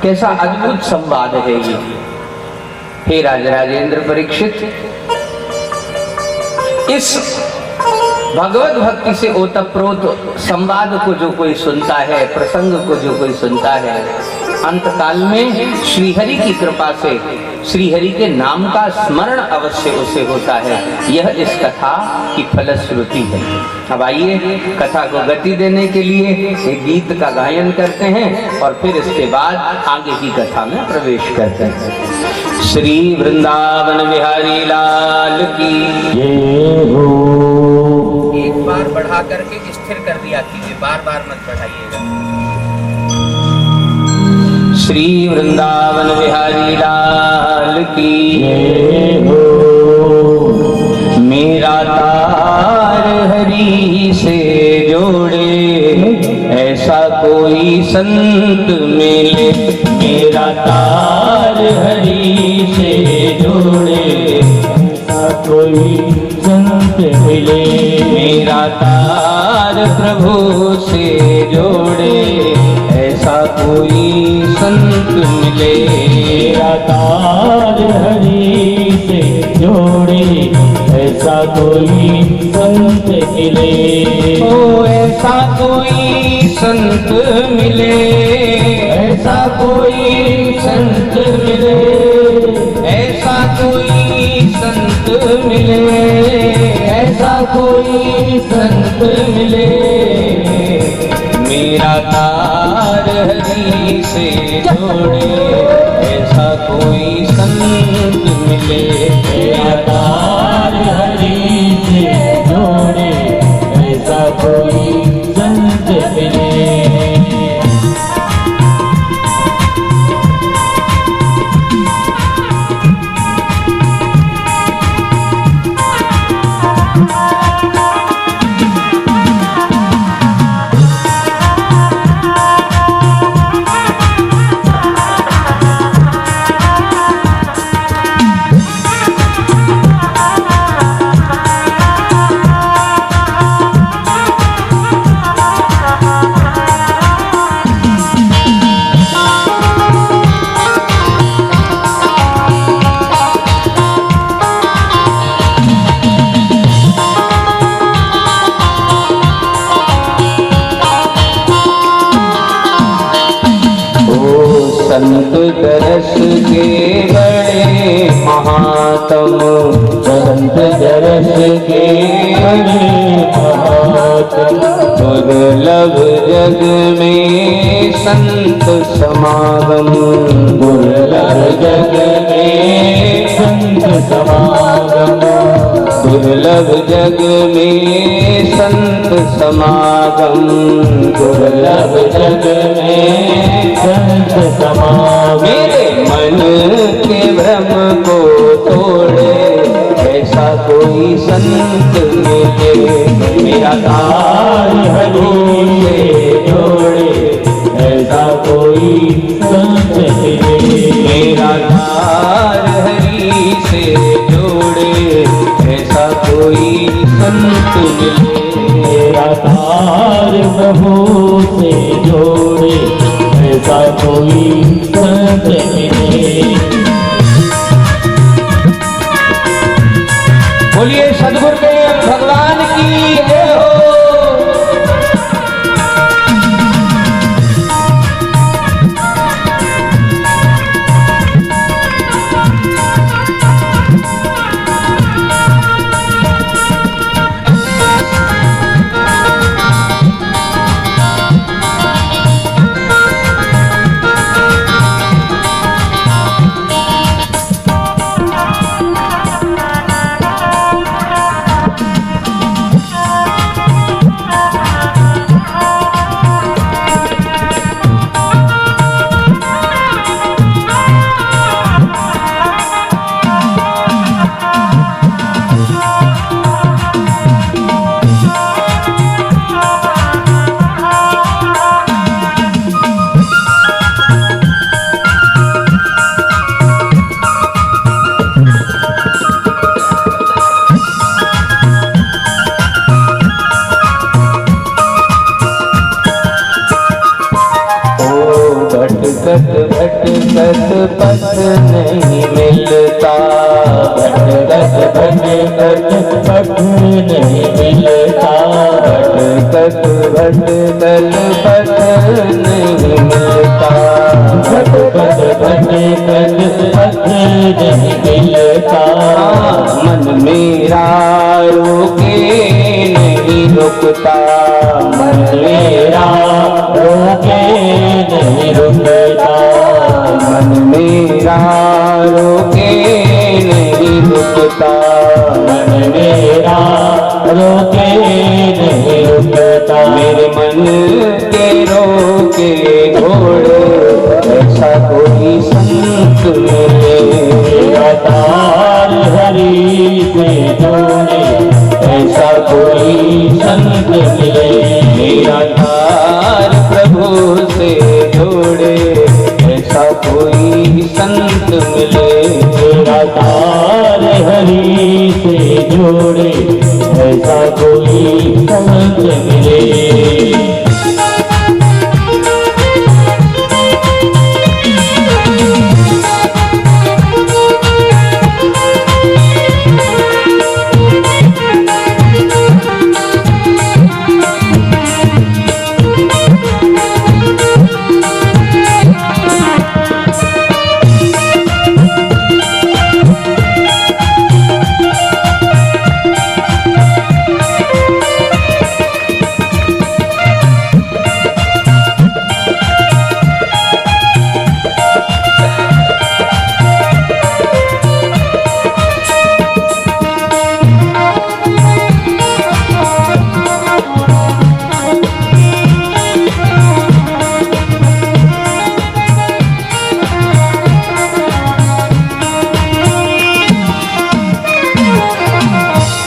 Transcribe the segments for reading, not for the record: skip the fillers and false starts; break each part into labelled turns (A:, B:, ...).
A: कैसा अद्भुत संवाद है ये। हे राजराजेंद्र परीक्षित, इस भगवत भक्ति से ओतप्रोत संवाद को जो कोई सुनता है, प्रसंग को जो कोई सुनता है, अंतकाल में श्रीहरि की कृपा से श्रीहरि के नाम का स्मरण अवश्य उसे होता है। यह इस कथा की फलश्रुति है। अब आइए कथा को गति देने के लिए एक गीत का गायन करते हैं और फिर इसके बाद आगे की कथा में प्रवेश करते हैं। श्री वृंदावन बिहारी लाल की जय हो। एक बार बढ़ा करके स्थिर कर दिया कीजिए, बार बार मत बढ़ाइएगा। श्री वृंदावन बिहारी लाल की जय हो। मेरा तार हरि से जोड़े, ऐसा कोई संत मिले। मेरा तार हरि से जोड़े, ऐसा कोई संत मिले। मेरा तार प्रभु से जोड़े, ऐसा कोई संत मिले। मेरा तार हरि से जोड़े, ऐसा कोई संत मिले। ओ ऐसा कोई संत मिले, ऐसा कोई संत मिले, ऐसा कोई संत मिले, ऐसा कोई संत मिले। मेरा तार हरि से जोड़े, ऐसा कोई संत मिले। मेरा तार हरि से जोड़े, ऐसा कोई संत मिले। संत दरस के बड़े महात्म, संत दरस के बड़े महात्म। दुर्लभ जग में संत समागम, दुर्लभ जग में संत समागम। दुर्लभ जग में संत समागम, दुर्लभ जग में संत समागम। मेरे मन के भ्रम को तोड़े, ऐसा कोई संत मिले। मेरा तार हरि से जोड़े, ऐसा कोई संत मिले। मेरा तार हरि से जोड़े, ऐसा कोई संत मिले। मेरा तार प्रभु से जोड़े, ऐसा कोई संत मिले। बोलिए सद्गुरुदेव भगवान की जय हो। भटकल पथ नहीं मिलता,
B: भटकल भटकल पथ नहीं मिलता।
A: मन मेरा रोके नहीं रुकता,
B: मन मेरा रोके नहीं रुकता।
A: मन मेरा रोके नहीं रुकता,
B: मन मेरा रोके नहीं रुकता।
A: मेरे मन के रोके घोड़े ऐसा कोई संत मिले,
B: निराकार हरि से जोड़े ऐसा कोई संत मिले।
A: निराकार प्रभु से जोड़े ऐसा कोई संत मिले,
B: निराकार हरि से जोड़े ऐसा कोई संत मिले।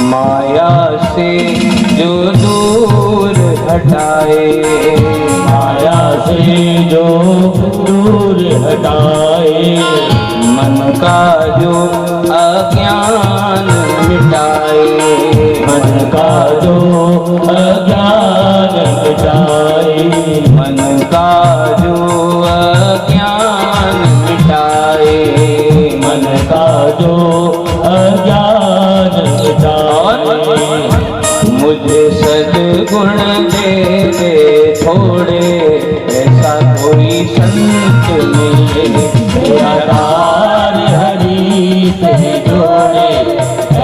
A: माया से जो दूर हटाए,
B: माया से जो दूर हटाए।
A: मन का जो अज्ञान मिटाए,
B: मन का जो अज्ञान मिटाए।
A: मन का जो अज्ञान मिटाए,
B: मन का जो अज्ञान मिटाए।
A: मुझे सद्गुण दे दे थोड़े ऐसा कोई संत मिले,
B: निराकार हरि से जोड़े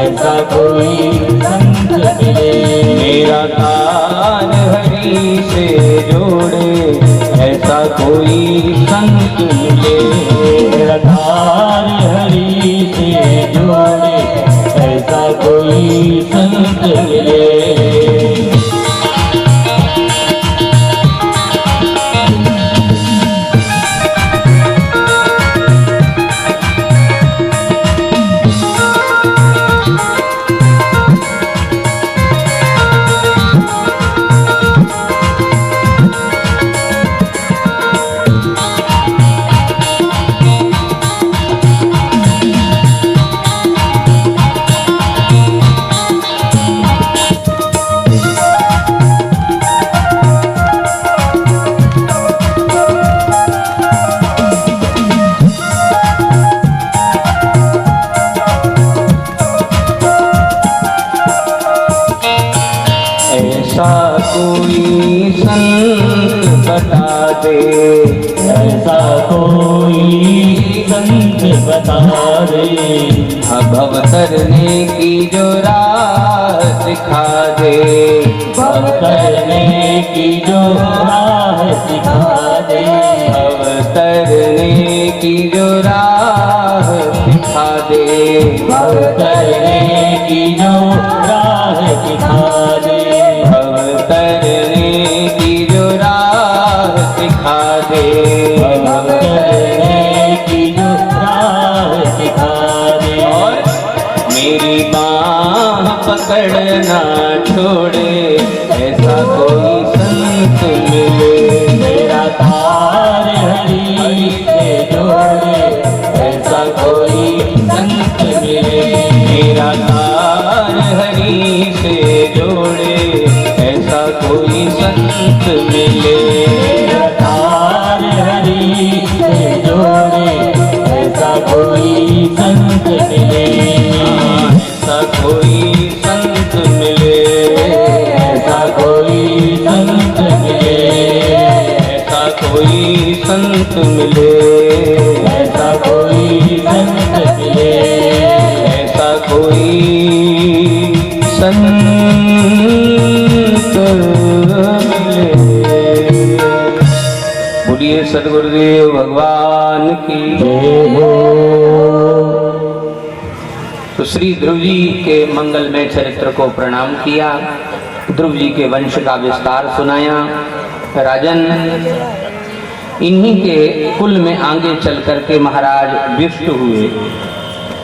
B: ऐसा कोई संत मिले।
A: निराकार हरि से जोड़े ऐसा कोई संत मिले,
B: निराकार हरि से जोड़े ऐसा कोई संत मिले।
A: ऐसा कोई संत बता दे,
B: ऐसा कोई संत बता दे।
A: भव तरने की जो राह सिखा दे,
B: भव करने की जो राह सिखा दे।
A: भव तरने की जो राह सिखा दे,
B: भव करने की जो राह सिखा दे।
A: भव तरने की जो राह सिखा दे,
B: भव करने की जो राह सिखा दे।
A: और मेरी बाह पकड़ना छोड़े ऐसा कोई संत मिले,
B: निराकार हरि से जोड़े ऐसा कोई संत मिले।
A: निराकार हरि से जोड़े ऐसा कोई संत मिले,
B: निराकार हरि से जोड़े ऐसा कोई संत मिले।
A: ऐसा कोई संत मिले,
B: ऐसा कोई संत
A: मिले,
B: ऐसा कोई संत मिले,
A: ऐसा कोई संत मिले। बोलिए सद्गुरुदेव भगवान की
B: जय हो।
A: तो श्री ध्रुव जी के मंगलमय चरित्र को प्रणाम किया, ध्रुव जी के वंश का विस्तार सुनाया। राजन, इन्हीं के कुल में आगे चल करके महाराज विष्ट हुए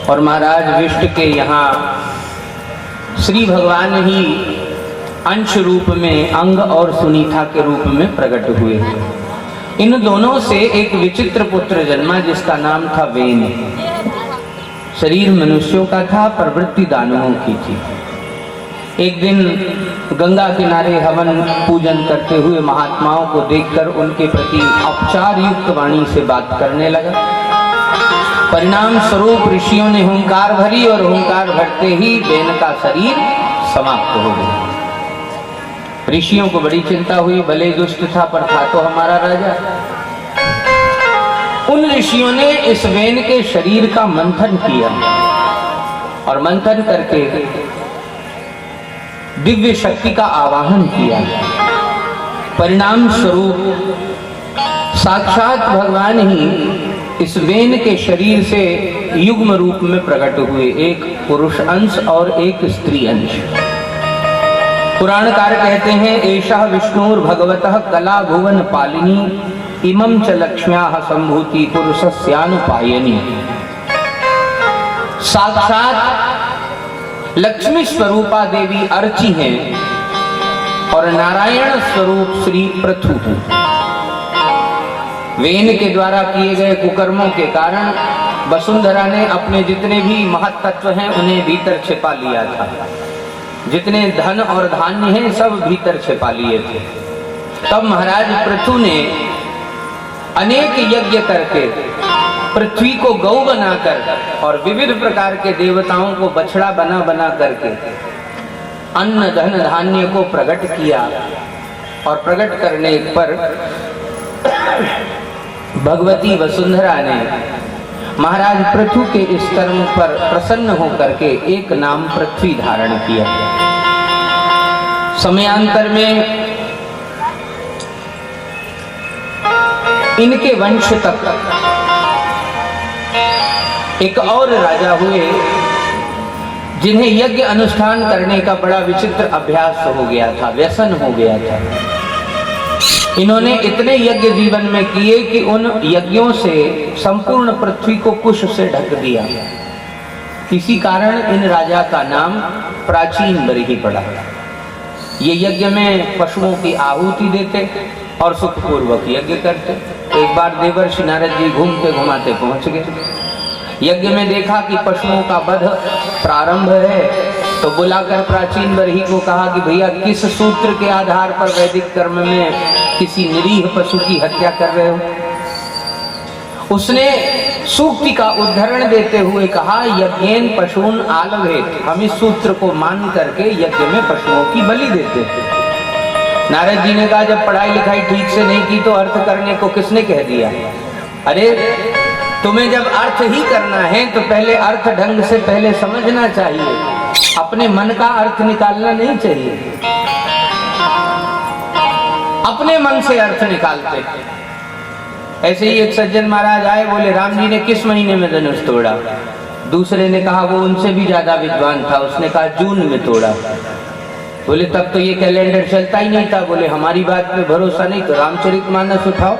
A: और महाराज विष्ट के यहाँ श्री भगवान ही अंश रूप में, अंग और सुनीता के रूप में प्रकट हुए। इन दोनों से एक विचित्र पुत्र जन्मा जिसका नाम था वेन। शरीर मनुष्यों का था, प्रवृत्ति दानवों की थी। एक दिन गंगा किनारे हवन पूजन करते हुए महात्माओं को देखकर उनके प्रति औपचार युक्त वाणी से बात करने लगा। परिणाम स्वरूप ऋषियों ने हुंकार भरी और हुंकार भरते ही वेन का शरीर समाप्त हो गया। ऋषियों को बड़ी चिंता हुई, भले दुष्ट था पर था तो हमारा राजा। उन ऋषियों ने इस वेन के शरीर का मंथन किया और मंथन करके दिव्य शक्ति का आवाहन किया। परिणाम स्वरूप साक्षात भगवान ही इस वेन के शरीर से युग्म रूप में प्रकट हुए, एक पुरुष अंश और एक स्त्री अंश। पुराणकार कहते हैं, एषः विष्णुर भगवतः कला भुवन पालिनी इमं च लक्ष्म्याः संभूति पुरुषस्यानुपायनी। साक्षात लक्ष्मी स्वरूपा देवी अर्ची हैं और नारायण स्वरूप श्री पृथु हैं। वेन के द्वारा किए गए कुकर्मों के कारण वसुंधरा ने अपने जितने भी महत्त्व हैं उन्हें भीतर छिपा लिया था। जितने धन और धान्य हैं सब भीतर छिपा लिए थे। तब महाराज पृथु ने अनेक यज्ञ करके पृथ्वी को गौ बनाकर और विविध प्रकार के देवताओं को बछड़ा बना बना करके अन्न धन धान्य को प्रकट किया और प्रकट करने पर भगवती वसुंधरा ने महाराज पृथु के इस कर्म पर प्रसन्न होकर के एक नाम पृथ्वी धारण किया। समयांतर में इनके वंश तक एक और राजा हुए जिन्हें यज्ञ अनुष्ठान करने का बड़ा विचित्र अभ्यास हो गया था, व्यसन हो गया था। इन्होंने इतने यज्ञ जीवन में किए कि उन यज्ञों से संपूर्ण पृथ्वी को कुश से ढक दिया। इसी कारण इन राजा का नाम प्राचीन बरही पड़ा। ये यज्ञ में पशुओं की आहुति देते और सुखपूर्वक यज्ञ करते। एक बार देवर्षि नारद जी घूमते घुमाते पहुंच गए। यज्ञ में देखा कि पशुओं का वध प्रारंभ है, तो बुलाकर प्राचीन बरही को कहा कि भैया किस सूत्र के आधार पर वैदिक कर्म में किसी निरीह पशु की हत्या कर रहे हो। उसने सूक्ति का उद्धरण देते हुए कहा, यज्ञेन पशून आलभेत। हम इस सूत्र को मान करके यज्ञ में पशुओं की बलि देते थे। नारद जी ने कहा, जब पढ़ाई लिखाई ठीक से नहीं की तो अर्थ करने को किसने कह दिया? अरे तुम्हें जब अर्थ ही करना है तो पहले अर्थ ढंग से पहले समझना चाहिए, अपने मन का अर्थ निकालना नहीं चाहिए। अपने मन से अर्थ निकालते। ऐसे ही एक सज्जन महाराज आए, बोले राम जी ने किस महीने में धनुष तोड़ा? दूसरे ने कहा वो उनसे भी ज्यादा विद्वान था, उसने कहा जून में तोड़ा। बोले तब तो ये कैलेंडर चलता ही नहीं था। बोले हमारी बात पे भरोसा नहीं तो रामचरितमानस उठाओ,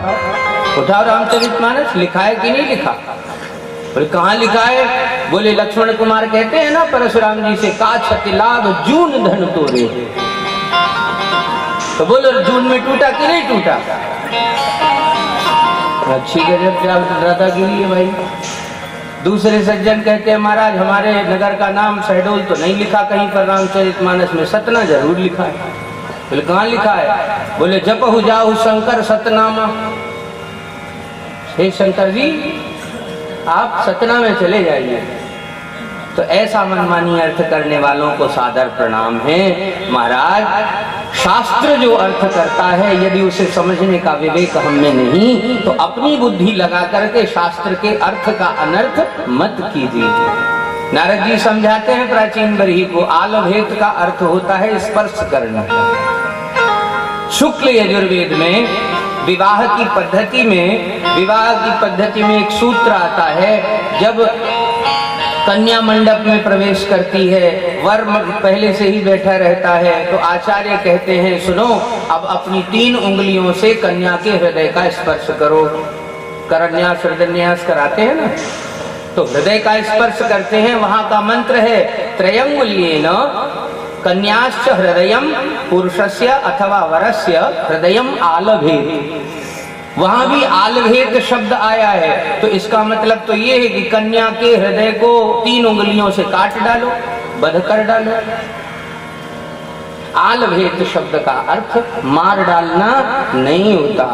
A: उठाओ रामचरितमानस, लिखा है कि नहीं लिखा? बोले कहाँ लिखा है? बोले लक्ष्मण कुमार कहते हैं ना परशुराम जी से, का क्षति लाभ जून धन तोड़े। तो बोलो जून में टूटा कि नहीं टूटा? अच्छी गजब दादागिरी है भाई। दूसरे सज्जन कहते हैं महाराज हमारे नगर का नाम शहडोल तो नहीं लिखा कहीं पर रामचरितमानस में, सतना जरूर लिखा है। बोले कहाँ लिखा है? बोले जपहु जाहु शंकर सतनामा। हे शंकर जी आप सतना में चले जाइए। तो ऐसा मनमानी अर्थ करने वालों को सादर प्रणाम है। महाराज शास्त्र जो अर्थ करता है यदि उसे समझने का विवेक हम में नहीं तो अपनी बुद्धि लगा करके शास्त्र के अर्थ का अनर्थ मत कीजिए। नारद जी समझाते हैं प्राचीन बरही को, आलभेद का अर्थ होता है स्पर्श करना। शुक्ल यजुर्वेद में विवाह की पद्धति में एक सूत्र आता है, जब कन्या मंडप में प्रवेश करती है, वर पहले से ही बैठा रहता है, तो आचार्य कहते हैं सुनो, अब अपनी 3 उंगलियों से कन्या के हृदय का स्पर्श करो। करन्यास हृदयन्यास कराते हैं ना, तो हृदय का स्पर्श करते हैं। वहां का मंत्र है त्रयंगुल्येन कन्याश्च हृदयम पुरुषस्य अथवा वरस्य हृदयम आलभेत। वहां भी आलभेत शब्द आया है, तो इसका मतलब तो ये है कि कन्या के हृदय को 3 उंगलियों से काट डालो, बध कर डालो। आलभेत शब्द का अर्थ मार डालना नहीं होता।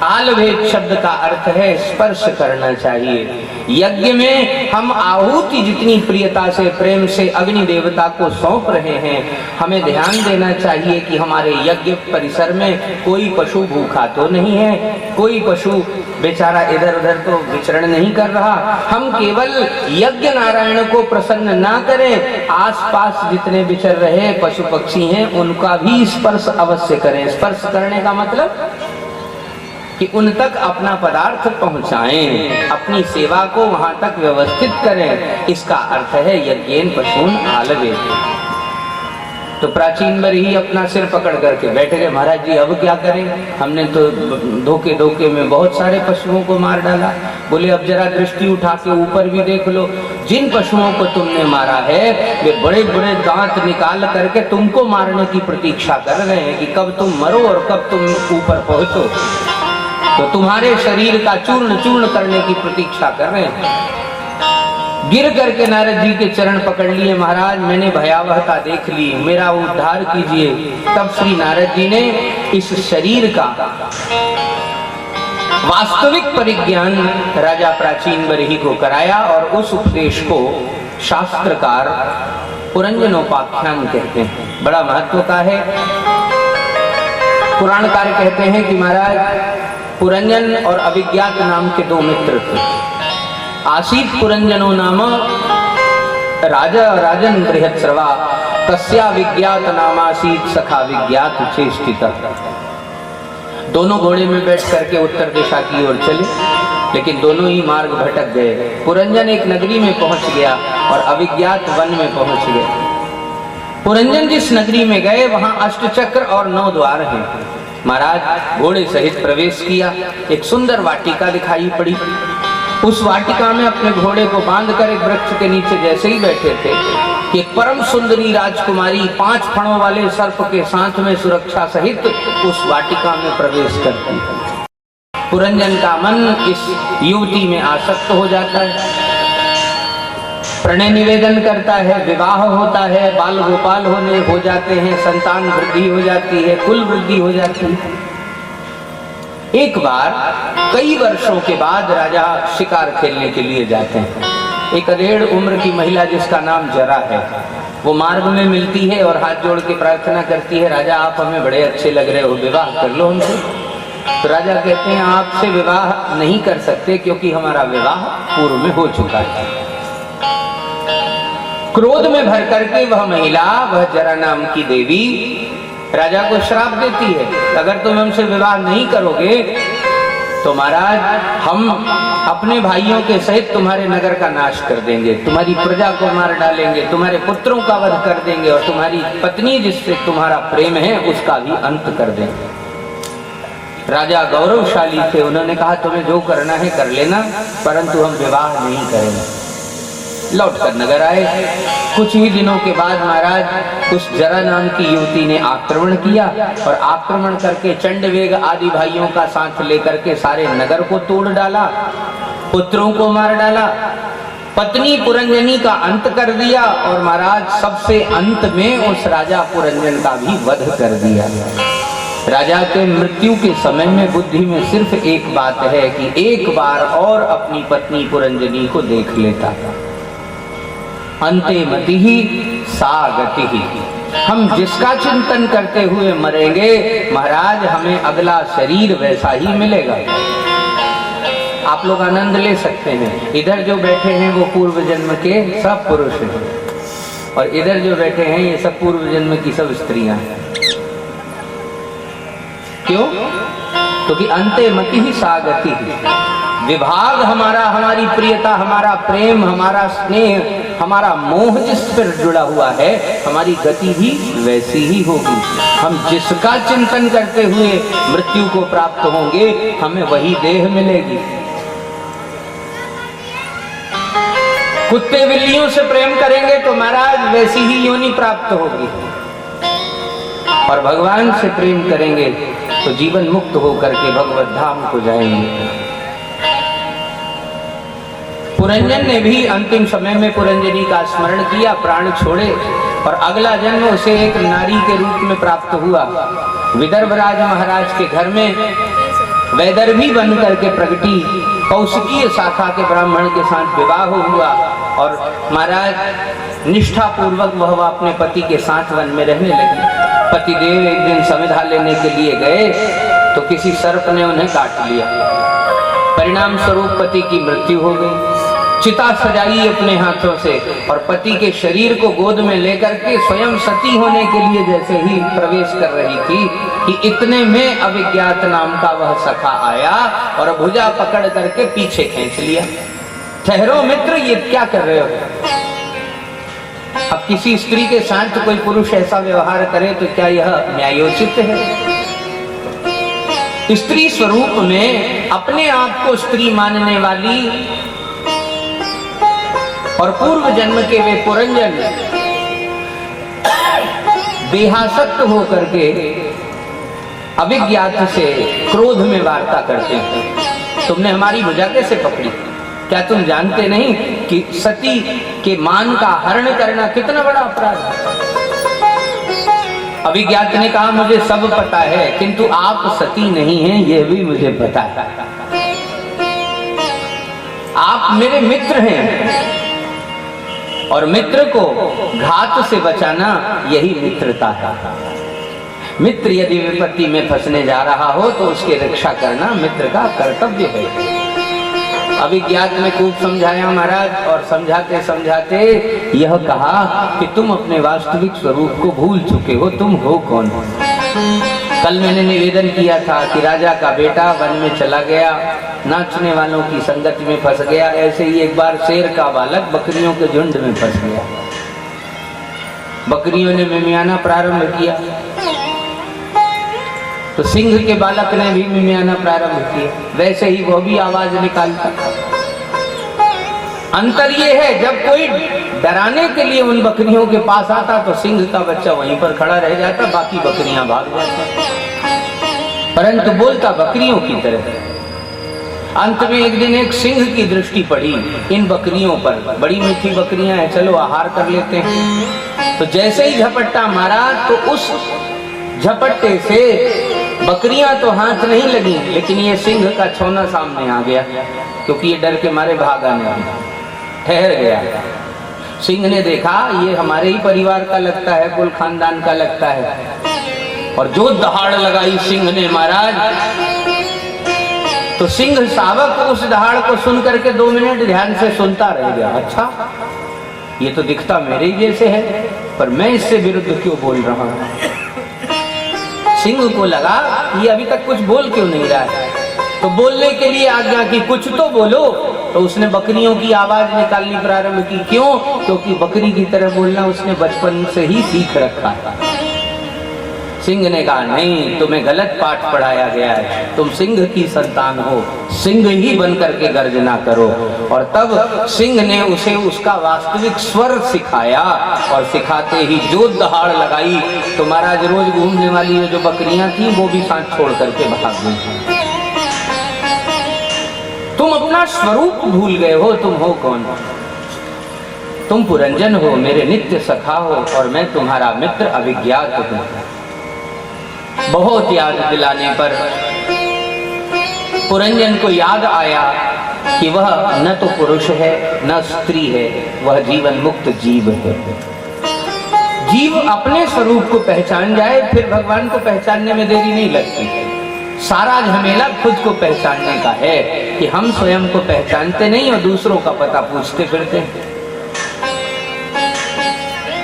A: आलभेद शब्द का अर्थ है स्पर्श करना चाहिए। यज्ञ में हम आहुति जितनी प्रियता से प्रेम से अग्नि देवता को सौंप रहे हैं, हमें ध्यान देना चाहिए कि हमारे यज्ञ परिसर में कोई पशु भूखा तो नहीं है, कोई पशु बेचारा इधर उधर तो विचरण नहीं कर रहा। हम केवल यज्ञ नारायण को प्रसन्न ना करें, आसपास जितने विचर रहे पशु पक्षी हैं उनका भी स्पर्श अवश्य करें। स्पर्श करने का मतलब कि उन तक अपना पदार्थ पहुंचाएं, अपनी सेवा को वहां तक व्यवस्थित करें। इसका अर्थ है यज्ञेन पशून आलभेत। तो प्राचीन बरही अपना सिर पकड़ करके बैठ गए, महाराज जी अब क्या करें, हमने तो धोखे धोखे में बहुत सारे पशुओं को मार डाला। बोले अब जरा दृष्टि उठा के ऊपर भी देख लो, जिन पशुओं को तुमने मारा है वे बड़े बड़े दांत निकाल करके तुमको मारने की प्रतीक्षा कर रहे हैं कि कब तुम मरो और कब तुम ऊपर पहुंचो, तो तुम्हारे शरीर का चूर्ण चूर्ण करने की प्रतीक्षा कर रहे हैं। गिर करके नारद जी के चरण पकड़ लिए, महाराज मैंने भयावहता देख ली, मेरा उद्धार कीजिए। तब श्री नारद जी ने इस शरीर का वास्तविक परिज्ञान राजा प्राचीन बरही को कराया और उस उपदेश को शास्त्रकार पुरंजनोपाख्यान कहते हैं। बड़ा महत्व का है। पुराणकार कहते हैं कि महाराज पुरंजन और अभिज्ञात नाम के 2 मित्र थे। आसीत पुरंजनो नाम राजा राजन बृहत्सर्वा तस्या विज्ञात नामासीत सखा विज्ञात चेष्टिता। दोनों घोड़े में बैठ करके उत्तर दिशा की ओर चले, लेकिन दोनों ही मार्ग भटक गए। पुरंजन एक नगरी में पहुंच गया और अभिज्ञात वन में पहुंच गए। पुरंजन जिस नगरी में गए वहां अष्टचक्र और 9 द्वार हैं। महाराज घोड़े सहित प्रवेश किया, एक सुंदर वाटिका दिखाई पड़ी। उस वाटिका में अपने घोड़े को बांधकर एक वृक्ष के नीचे जैसे ही बैठे थे कि परम सुंदरी राजकुमारी 5 फणों वाले सर्प के साथ में सुरक्षा सहित उस वाटिका में प्रवेश करती है। पुरंजन का मन इस युवती में आसक्त हो जाता है, प्रणय निवेदन करता है, विवाह होता है, बाल गोपाल हो जाते हैं, संतान वृद्धि हो जाती है, कुल वृद्धि हो जाती है। एक बार कई वर्षों के बाद राजा शिकार खेलने के लिए जाते हैं। एक अधेड़ उम्र की महिला जिसका नाम जरा है, वो मार्ग में मिलती है और हाथ जोड़ के प्रार्थना करती है, राजा आप हमें बड़े अच्छे लग रहे हो, विवाह कर लो हमसे। तो राजा कहते हैं आपसे विवाह नहीं कर सकते क्योंकि हमारा विवाह पूर्व में हो चुका है। क्रोध में भर करके वह महिला, वह जरा नाम की देवी राजा को श्राप देती है, अगर तुम हमसे विवाह नहीं करोगे तो महाराज हम अपने भाइयों के सहित तुम्हारे नगर का नाश कर देंगे, तुम्हारी प्रजा को मार डालेंगे, तुम्हारे पुत्रों का वध कर देंगे और तुम्हारी पत्नी जिससे तुम्हारा प्रेम है उसका भी अंत कर देंगे। राजा गौरवशाली थे, उन्होंने कहा तुम्हें जो करना है कर लेना, परंतु हम विवाह नहीं करेंगे। लौटकर नगर आए। कुछ ही दिनों के बाद महाराज उस जरा नाम की युवती ने आक्रमण किया और आक्रमण करके चंडवेग आदि भाइयों का साथ लेकर के सारे नगर को तोड़ डाला, पुत्रों को मार डाला, पत्नी पुरंजनी का अंत कर दिया और महाराज सबसे अंत में उस राजा पुरंजन का भी वध कर दिया। राजा के मृत्यु के समय में बुद्धि में सिर्फ एक बात है कि एक बार और अपनी पत्नी पुरंजनी को देख लेता। अंते मति ही सा गति ही। हम जिसका चिंतन करते हुए मरेंगे महाराज हमें अगला शरीर वैसा ही मिलेगा। आप लोग आनंद ले सकते हैं। इधर जो बैठे हैं वो पूर्व जन्म के सब पुरुष हैं और इधर जो बैठे हैं ये सब पूर्व जन्म की सब स्त्रियां हैं। क्यों? क्योंकि अंते मति ही सागति ही। विभाग हमारा, हमारी प्रियता, हमारा प्रेम, हमारा स्नेह, हमारा मोह जिस पर जुड़ा हुआ है, हमारी गति भी वैसी ही होगी। हम जिसका चिंतन करते हुए मृत्यु को प्राप्त होंगे हमें वही देह मिलेगी। कुत्ते बिल्लियों से प्रेम करेंगे तो महाराज वैसी ही योनि प्राप्त होगी और भगवान से प्रेम करेंगे तो जीवन मुक्त होकर के भगवत धाम को जाएंगे। पुरंजन ने भी अंतिम समय में पुरंजनी का स्मरण किया, प्राण छोड़े और अगला जन्म उसे एक नारी के रूप में प्राप्त हुआ। विदर्भराज महाराज के घर में वैदर्भी बन करके प्रगटी, कौशिकीय शाखा के ब्राह्मण के साथ विवाह हुआ और महाराज निष्ठा पूर्वक वह अपने पति के साथ वन में रहने लगी। पतिदेव एक दिन संविधा लेने के लिए गए तो किसी सर्प ने उन्हें काट लिया। परिणाम स्वरूप पति की मृत्यु हो गई। चिता सजाई अपने हाथों से और पति के शरीर को गोद में लेकर के स्वयं सती होने के लिए जैसे ही प्रवेश कर रही थी कि इतने में अविज्ञात नाम का वह सखा आया और भुजा पकड़ करके पीछे खींच लिया। ठहरो मित्र, ये क्या कर रहे हो? अब किसी स्त्री के साथ कोई पुरुष ऐसा व्यवहार करे तो क्या यह न्यायोचित है? स्त्री स्वरूप में अपने आप को स्त्री मानने वाली और पूर्व जन्म के वे पुरंजन देहासक्त होकर के अविज्ञात से क्रोध में वार्ता करते हैं। तुमने हमारी भुजा कैसे पकड़ी? क्या तुम जानते नहीं कि सती के मान का हरण करना कितना बड़ा अपराध है? अविज्ञात ने कहा मुझे सब पता है किंतु आप सती नहीं हैं यह भी मुझे पता है। आप मेरे मित्र हैं और मित्र को घात से बचाना यही मित्रता है। मित्र यदि विपत्ति में फंसने जा रहा हो तो उसकी रक्षा करना मित्र का कर्तव्य है। अविज्ञात में खूब समझाया महाराज और समझाते समझाते यह कहा कि तुम अपने वास्तविक स्वरूप को भूल चुके हो। तुम हो कौन? कल मैंने निवेदन किया था कि राजा का बेटा वन में चला गया, नाचने वालों की संगति में फंस गया। ऐसे ही एक बार शेर का बालक बकरियों के झुंड में फंस गया। बकरियों ने मिमियाना प्रारंभ किया तो सिंह के बालक ने भी मिमियाना प्रारंभ किया। वैसे ही वह भी आवाज निकालता। अंतर ये है जब कोई डराने के लिए उन बकरियों के पास आता तो सिंह का बच्चा वहीं पर खड़ा रह जाता, बाकी बकरियां भाग जाती, परंतु बोलता बकरियों की तरह। अंत में एक दिन एक सिंह की दृष्टि पड़ी इन बकरियों पर। बड़ी मीठी बकरियां हैं, चलो आहार कर लेते हैं। तो जैसे ही झपट्टा मारा तो उस झपट्टे से बकरियां तो हाथ नहीं लगी लेकिन ये सिंह का छौना सामने आ गया क्योंकि ये डर के मारे भागा नहीं, ठहर गया। सिंह ने देखा ये हमारे ही परिवार का लगता है, कुल खानदान का लगता है और जो दहाड़ लगाई सिंह ने महाराज तो सिंह शावक उस दहाड़ को सुन करके 2 मिनट ध्यान से सुनता रह गया। अच्छा ये तो दिखता मेरे ही जैसे है पर मैं इससे विरुद्ध क्यों बोल रहा हूं? सिंह को लगा ये अभी तक कुछ बोल क्यों नहीं रहा है, तो बोलने के लिए आज्ञा की कुछ तो बोलो। तो उसने बकरियों की आवाज निकालनी प्रारंभ की। क्यों? क्योंकि बकरी की तरह बोलना उसने बचपन से ही सीख रखा है। सिंह ने कहा नहीं, तुम्हें गलत पाठ पढ़ाया गया है, तुम सिंह की संतान हो, सिंह ही बन करके गर्जना करो। और तब सिंह ने उसे उसका वास्तविक स्वर सिखाया और सिखाते ही जो दहाड़ लगाई तो महाराज रोज घूमने वाली जो बकरियां थी वो भी साथ छोड़ करके भाग गई। तुम अपना स्वरूप भूल गए हो। तुम हो कौन? तुम पुरंजन हो, मेरे नित्य सखा हो और मैं तुम्हारा मित्र अविज्ञात हूं। बहुत याद दिलाने पर पुरंजन को याद आया कि वह न तो पुरुष है न स्त्री है, वह जीवन मुक्त जीव है। जीव अपने स्वरूप को पहचान जाए, फिर भगवान को पहचानने में देरी नहीं लगती। सारा झमेला खुद को पहचानने का है कि हम स्वयं को पहचानते नहीं और दूसरों का पता पूछते फिरते हैं।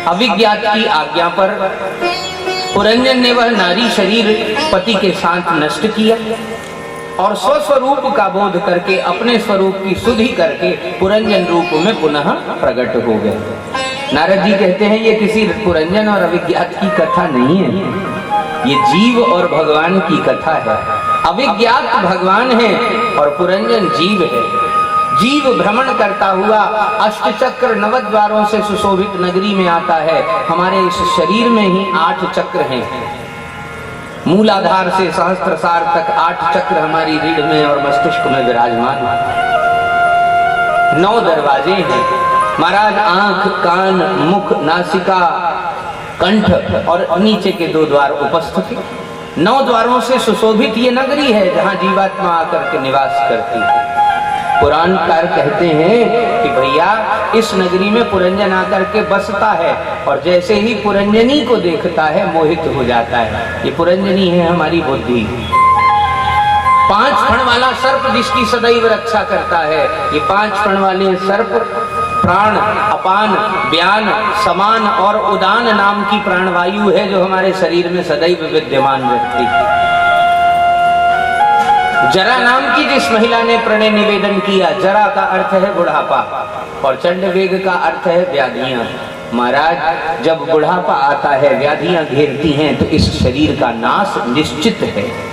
A: अविज्ञात की आज्ञा पर पुरंजन ने वह नारी शरीर पति के साथ नष्ट किया और स्वस्वरूप का बोध करके अपने स्वरूप की शुद्धि करके पुरंजन रूप में पुनः प्रकट हो गए। नारद जी कहते हैं ये किसी पुरंजन और अविज्ञात की कथा नहीं है, ये जीव और भगवान की कथा है। अविज्ञात भगवान है और पुरंजन जीव है। जीव भ्रमण करता हुआ अष्टचक्र नवद्वारों से सुशोभित नगरी में आता है। हमारे इस शरीर में ही 8 चक्र हैं। मूलाधार से सहस्त्रसार तक 8 चक्र हमारी रीढ़ में और मस्तिष्क में विराजमान है। 9 दरवाजे हैं महाराज, आंख, कान, मुख, नासिका, कंठ और नीचे के 2 द्वार उपस्थित। 9 द्वारों से सुशोभित ये नगरी है जहां जीवात्मा आकर के निवास करती है। पुराणकार कहते हैं कि भैया इस नगरी में पुरंजन आकर के बसता है और जैसे ही पुरंजनी को देखता है मोहित हो जाता है। ये पुरंजनी है हमारी बुद्धि। 5 फण वाला सर्प जिसकी सदैव रक्षा करता है, ये 5 फण वाले सर्प प्राण, अपान, व्यान, समान और उदान नाम की प्राणवायु है जो हमारे शरीर में सदैव विद्यमान रहती है। जरा नाम की जिस महिला ने प्रणय निवेदन किया, जरा का अर्थ है बुढ़ापा और चंडवेग का अर्थ है व्याधियां। महाराज जब बुढ़ापा आता है, व्याधियां घेरती हैं तो इस शरीर का नाश निश्चित है।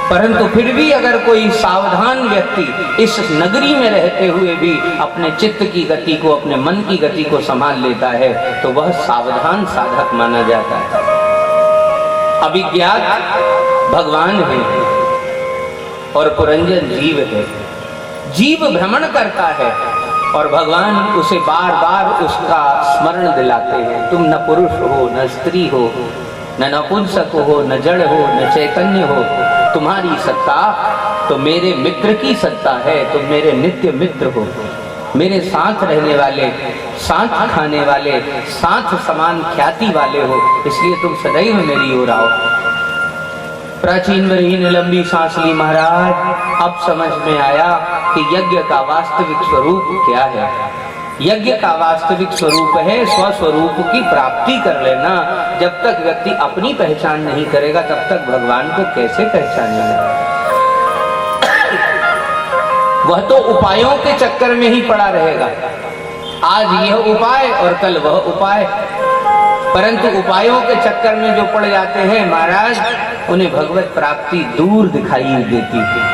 A: परंतु फिर भी अगर कोई सावधान व्यक्ति इस नगरी में रहते हुए भी अपने चित्त की गति को, अपने मन की गति को संभाल लेता है तो वह सावधान साधक माना जाता है। अविज्ञात भगवान है और पुरंजन जीव है। जीव भ्रमण करता है और भगवान उसे बार बार उसका स्मरण दिलाते हैं। तुम न पुरुष हो, न स्त्री हो, न नपुंसक हो, न जड़ हो, न चैतन्य हो। तुम्हारी सत्ता तो मेरे मित्र की सत्ता है। तुम मेरे नित्य मित्र हो, मेरे साथ रहने वाले, साथ खाने वाले, साथ समान ख्याति वाले हो, इसलिए तुम सदैव मेरी ओर आओ। प्राचीन वरीन लंबी सांस ली महाराज। अब समझ में आया कि यज्ञ का वास्तविक स्वरूप क्या है। यज्ञ का वास्तविक स्वरूप है स्वस्वरूप की प्राप्ति कर लेना। जब तक व्यक्ति अपनी पहचान नहीं करेगा तब तक भगवान को कैसे पहचानेगा। वह तो उपायों के चक्कर में ही पड़ा रहेगा। आज यह उपाय और कल वह उपाय, परंतु उपायों के चक्कर में जो पड़ जाते हैं महाराज, उन्हें भगवत प्राप्ति दूर दिखाई देती है।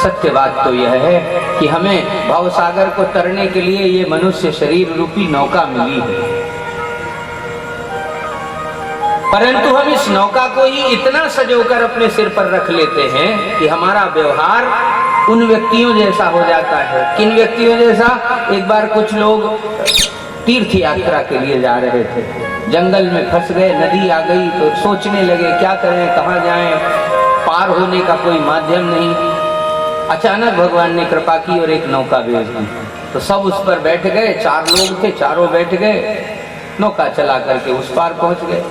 A: सत्य बात तो यह है कि हमें भवसागर को तरने के लिए ये मनुष्य शरीर रूपी नौका मिली है, परंतु हम इस नौका को ही इतना सजोकर अपने सिर पर रख लेते हैं कि हमारा व्यवहार उन व्यक्तियों जैसा हो जाता है। किन व्यक्तियों जैसा? एक बार कुछ लोग तीर्थ यात्रा के लिए जा रहे थे, जंगल में फंस गए, नदी आ गई तो सोचने लगे क्या करें, कहाँ जाएं, पार होने का कोई माध्यम नहीं। अचानक भगवान ने कृपा की और एक नौका भेज दी, तो सब उस पर बैठ गए। 4 लोग थे, चारों बैठ गए, नौका चला करके उस पार पहुंच गए।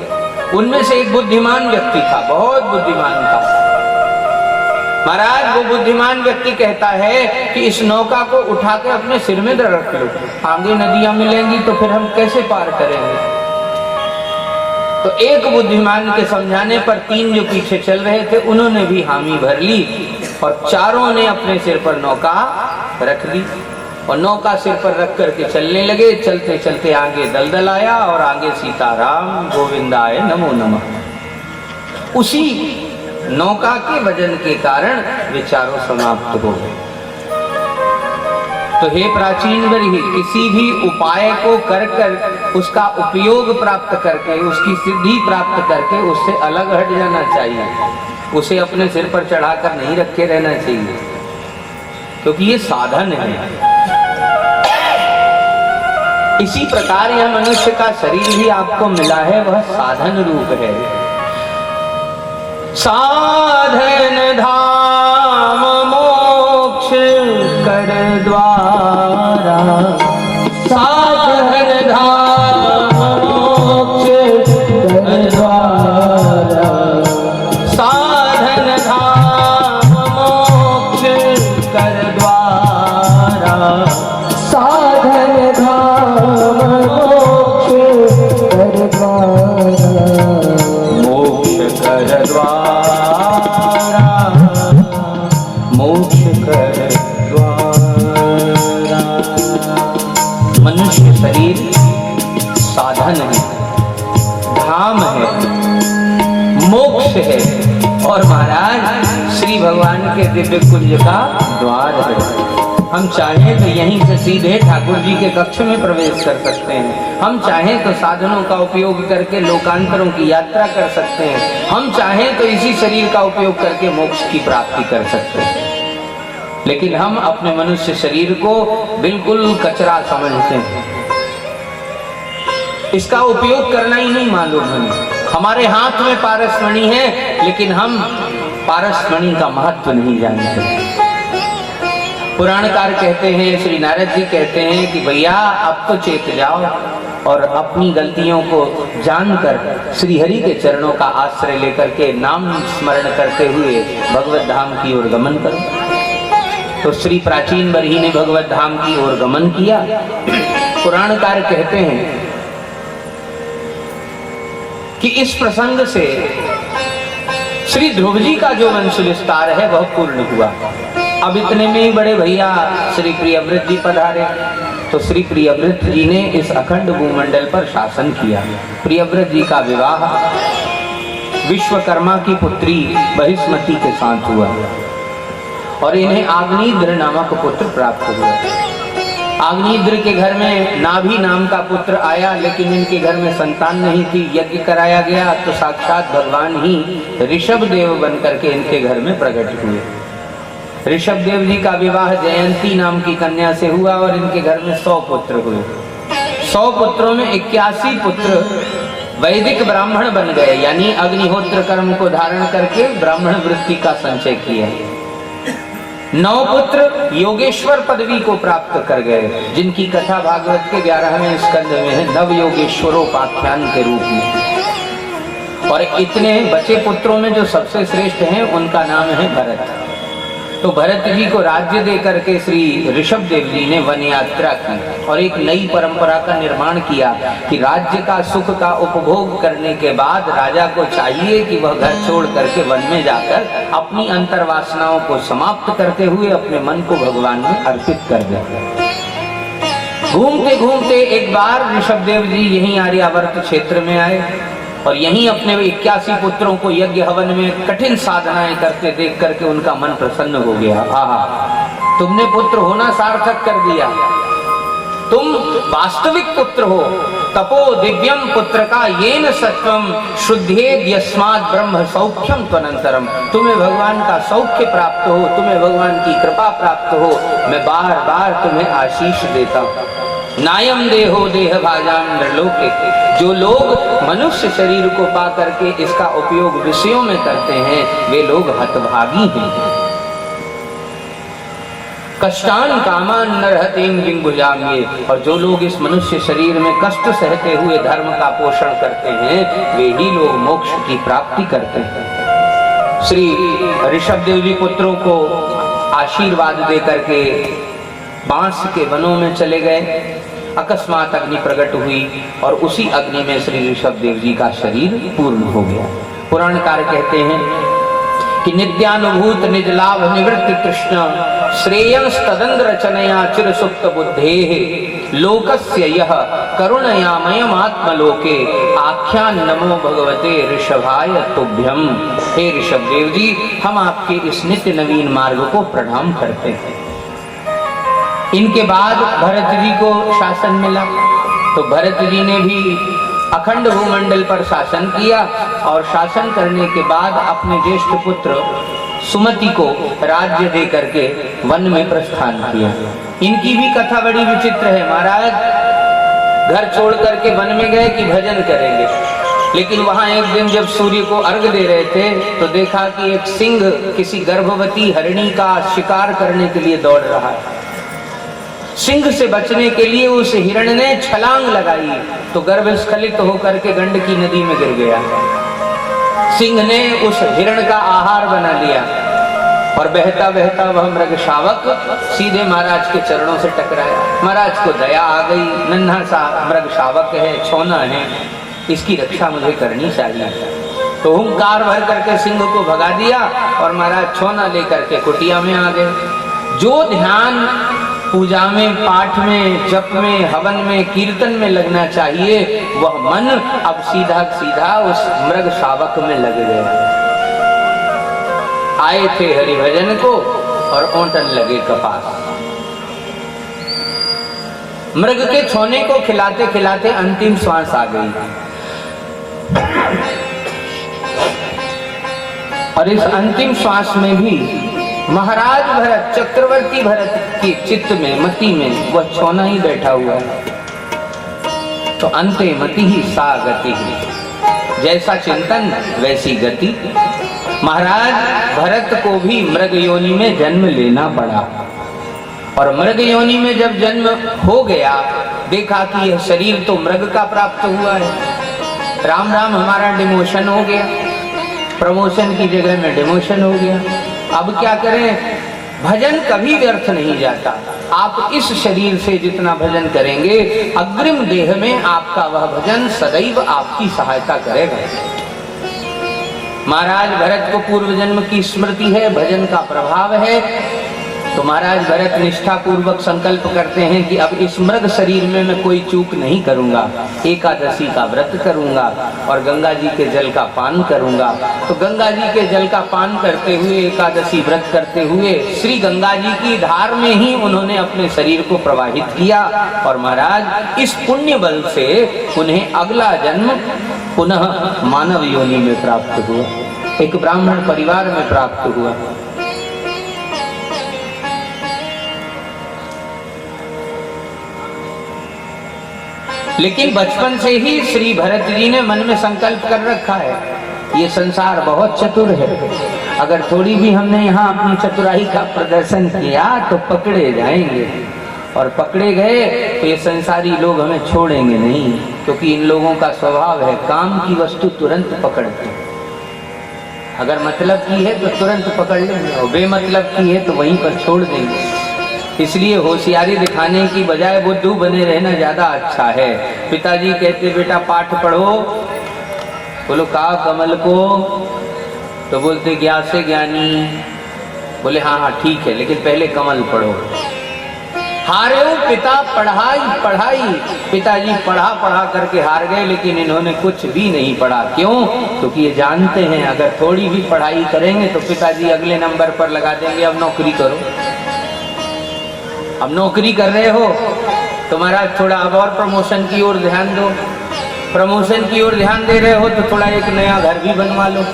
A: उनमें से एक बुद्धिमान व्यक्ति था, बहुत बुद्धिमान था। महाराज वो बुद्धिमान व्यक्ति कहता है कि इस नौका को उठा के अपने सिर में रख लो, आगे नदियां मिलेंगी तो फिर हम कैसे पार करेंगे। तो एक बुद्धिमान के समझाने पर 3 जो पीछे चल रहे थे उन्होंने भी हामी भर ली और चारों ने अपने सिर पर नौका रख दी और नौका सिर पर रख करके चलने लगे। चलते चलते आगे दलदल आया और आगे सीताराम गोविंदाय नमो नमः। उसी नौका के वजन के कारण वे चारों समाप्त हो गए। तो हे प्राचीन वरीहि, किसी भी उपाय को कर कर उसका उपयोग प्राप्त करके, उसकी सिद्धि प्राप्त करके उससे अलग हट जाना चाहिए। उसे अपने सिर पर चढ़ाकर नहीं रखे रहना चाहिए, क्योंकि ये साधन है। इसी प्रकार यह मनुष्य का शरीर भी आपको मिला है, वह साधन रूप है। साधन धाम मोक्ष कर द्वारा, साधन धाम कर द्वारा, मोक्ष कर द्वारा। मनुष्य शरीर साधन है, धाम है, मोक्ष है और महाराज श्री भगवान के दिव्य कुंज का द्वार है। हम चाहें तो यहीं से सीधे ठाकुर जी के कक्ष में प्रवेश कर सकते हैं, हम चाहें तो साधनों का उपयोग करके लोकांतरों की यात्रा कर सकते हैं, हम चाहें तो इसी शरीर का उपयोग करके मोक्ष की प्राप्ति कर सकते हैं। लेकिन हम अपने मनुष्य शरीर को बिल्कुल कचरा समझते हैं, इसका उपयोग करना ही नहीं मालूम हमें। हमारे हाथ में पारसमणि है लेकिन हम पारसमणि का महत्व नहीं जानते। पुराणकार कहते हैं, श्री नारद जी कहते हैं कि भैया अब तो चेत जाओ और अपनी गलतियों को जानकर श्री हरि के चरणों का आश्रय लेकर के नाम स्मरण करते हुए भगवत धाम की ओर गमन करो। तो श्री प्राचीन बरही ने भगवत धाम की ओर गमन किया। पुराणकार कहते हैं कि इस प्रसंग से श्री ध्रुव जी का जो वंश विस्तार है वह पूर्ण हुआ। अब इतने में ही बड़े भैया श्री प्रियव्रत जी पधारे। तो श्री प्रियव्रत जी ने इस अखंड भूमंडल पर शासन किया। प्रियव्रत जी का विवाह विश्वकर्मा की पुत्री बहिष्मती के साथ हुआ और इन्हें आग्निद्र नामक पुत्र प्राप्त हुआ। आग्निद्र के घर में नाभि नाम का पुत्र आया, लेकिन इनके घर में संतान नहीं थी। यज्ञ कराया गया तो साक्षात भगवान ही ऋषभ देव बन करके इनके घर में प्रकट हुए। ऋषभ देव जी का विवाह जयंती नाम की कन्या से हुआ और इनके घर में 100 पुत्र हुए। 100 पुत्रों में 81 पुत्र वैदिक ब्राह्मण बन गए, यानी अग्निहोत्र कर्म को धारण करके ब्राह्मण वृत्ति का संचय किया। 9 पुत्र योगेश्वर पदवी को प्राप्त कर गए, जिनकी कथा भागवत के 11वें स्कंद में है, नव योगेश्वरोपाख्यान के रूप में। और इतने बचे पुत्रों में जो सबसे श्रेष्ठ हैं उनका नाम है भरत। तो भरत जी को राज्य दे करके श्री ऋषभ देव जी ने वन यात्रा की और एक नई परंपरा का निर्माण किया कि राज्य का सुख का उपभोग करने के बाद राजा को चाहिए कि वह घर छोड़ करके वन में जाकर अपनी अंतर्वासनाओं को समाप्त करते हुए अपने मन को भगवान में अर्पित कर दे। घूमते घूमते एक बार ऋषभ देव जी यहीं आर्यावर्त क्षेत्र में आए और यहीं अपने 81 पुत्रों को यज्ञ हवन में कठिन साधनाएं करते देख करके उनका मन प्रसन्न हो गया। आहा, तुमने पुत्र होना सार्थक कर दिया, तुम वास्तविक पुत्र हो। तपो दिव्यम पुत्र का येन सत्वम शुद्धेद यस्मात् ब्रह्म सौख्यम त्वनंतरम। तुम्हें भगवान का सौख्य प्राप्त हो, तुम्हें भगवान की कृपा प्राप्त हो, मैं बार बार तुम्हें आशीष देता हूँ। नायम देहो देह भाजाम नरलोके। जो लोग मनुष्य शरीर को पा करके इसका उपयोग विषयों में करते हैं वे लोग हतभागी हैं। कष्टान कामान नरहतेन विंगुजाम्ये। और जो लोग इस मनुष्य शरीर में कष्ट सहते हुए धर्म का पोषण करते हैं वे ही लोग मोक्ष की प्राप्ति करते हैं। श्री ऋषभ देव जी पुत्रों को आशीर्वाद दे करके बांस के वनों में चले गए। अकस्मात अग्नि प्रकट हुई और उसी अग्नि में श्री ऋषभ देव जी का शरीर पूर्ण हो गया। पुराणकार कहते हैं कि नित्यानुभूत निज लाभ निवृत्ति तृष्णा श्रेयंस तदंग रचनया चिर सुप्त बुद्धेः लोकस्य यह करुणयामयम् आत्मलोके आख्यान नमो भगवते ऋषभाय तुभ्यम। हे ऋषभ देव जी, हम आपके इस नित्य नवीन मार्ग को प्रणाम करते हैं। इनके बाद भरत जी को शासन मिला तो भरत जी ने भी अखंड भूमंडल पर शासन किया और शासन करने के बाद अपने ज्येष्ठ पुत्र सुमति को राज्य दे करके वन में प्रस्थान किया। इनकी भी कथा बड़ी विचित्र है। महाराज घर छोड़ करके वन में गए कि भजन करेंगे, लेकिन वहां एक दिन जब सूर्य को अर्घ दे रहे थे तो देखा कि एक सिंह किसी गर्भवती हरिणी का शिकार करने के लिए दौड़ रहा है। सिंह से बचने के लिए उस हिरण ने छलांग लगाई तो गर्भस्खलित होकर के गंडकी नदी में गिर गया। सिंह ने उस हिरण का आहार बना लिया और बहता बहता वह मृग शावक सीधे महाराज के चरणों से टकराया। महाराज को दया आ गई, नन्हा सा मृग शावक है, छोना है, इसकी रक्षा मुझे करनी चाहिए। तो हुंकार भर करके सिंह को भगा दिया और महाराज छोना लेकर के कुटिया में आ गए। जो ध्यान पूजा में, पाठ में, जप में, हवन में, कीर्तन में लगना चाहिए, वह मन अब सीधा सीधा उस मृग शावक में लग गया। आए थे हरिभजन को और ओंटन लगे कपास। मृग के छोने को खिलाते खिलाते अंतिम श्वास आ गई और इस अंतिम श्वास में भी महाराज भरत, चक्रवर्ती भरत के चित्त में, मति में वह छोना ही बैठा हुआ है। तो अंते मति ही सा गति ही, जैसा चिंतन वैसी गति। महाराज भरत को भी मृग योनि में जन्म लेना पड़ा और मृग योनि में जब जन्म हो गया, देखा कि यह शरीर तो मृग का प्राप्त हुआ है। राम राम हमारा डिमोशन हो गया, प्रमोशन की जगह में डिमोशन हो गया। अब क्या करें? भजन कभी व्यर्थ नहीं जाता। आप इस शरीर से जितना भजन करेंगे, अग्रिम देह में आपका वह भजन सदैव आपकी सहायता करेगा। महाराज भरत को पूर्व जन्म की स्मृति है, भजन का प्रभाव है। तो महाराज भरत निष्ठा पूर्वक संकल्प करते हैं कि अब इस मृग शरीर में मैं कोई चूक नहीं करूंगा, एकादशी का व्रत करूंगा और गंगा जी के जल का पान करूंगा। तो गंगा जी के जल का पान करते हुए, एकादशी व्रत करते हुए श्री गंगा जी की धार में ही उन्होंने अपने शरीर को प्रवाहित किया और महाराज इस पुण्य बल से उन्हें अगला जन्म पुनः मानव योनि में प्राप्त हुआ, एक ब्राह्मण परिवार में प्राप्त हुआ। लेकिन बचपन से ही श्री भरत जी ने मन में संकल्प कर रखा है, ये संसार बहुत चतुर है, अगर थोड़ी भी हमने यहाँ अपनी चतुराई का प्रदर्शन किया तो पकड़े जाएंगे और पकड़े गए तो ये संसारी लोग हमें छोड़ेंगे नहीं, क्योंकि इन लोगों का स्वभाव है काम की वस्तु तुरंत पकड़ते हैं। अगर मतलब की है तो तुरंत पकड़ लेंगे और बेमतलब की है तो वहीं पर छोड़ देंगे। इसलिए होशियारी दिखाने की बजाय बुद्धू बने रहना ज्यादा अच्छा है। पिताजी कहते बेटा पाठ पढ़ो, बोलो कहा कमल को, तो बोलते ज्ञान से ज्ञानी, बोले हाँ हाँ ठीक है लेकिन पहले कमल पढ़ो। हारे पिता पढ़ाई पढ़ाई, पिताजी पढ़ा पढ़ा करके हार गए, लेकिन इन्होंने कुछ भी नहीं पढ़ा। क्यों? क्योंकि ये जानते हैं अगर थोड़ी भी पढ़ाई करेंगे तो पिताजी अगले नंबर पर लगा देंगे अब नौकरी करो। अब नौकरी कर रहे हो तो महाराज थोड़ा अब और प्रमोशन की ओर ध्यान दो, प्रमोशन की ओर ध्यान दे रहे हो तो थोड़ा एक नया घर भी बनवा लो।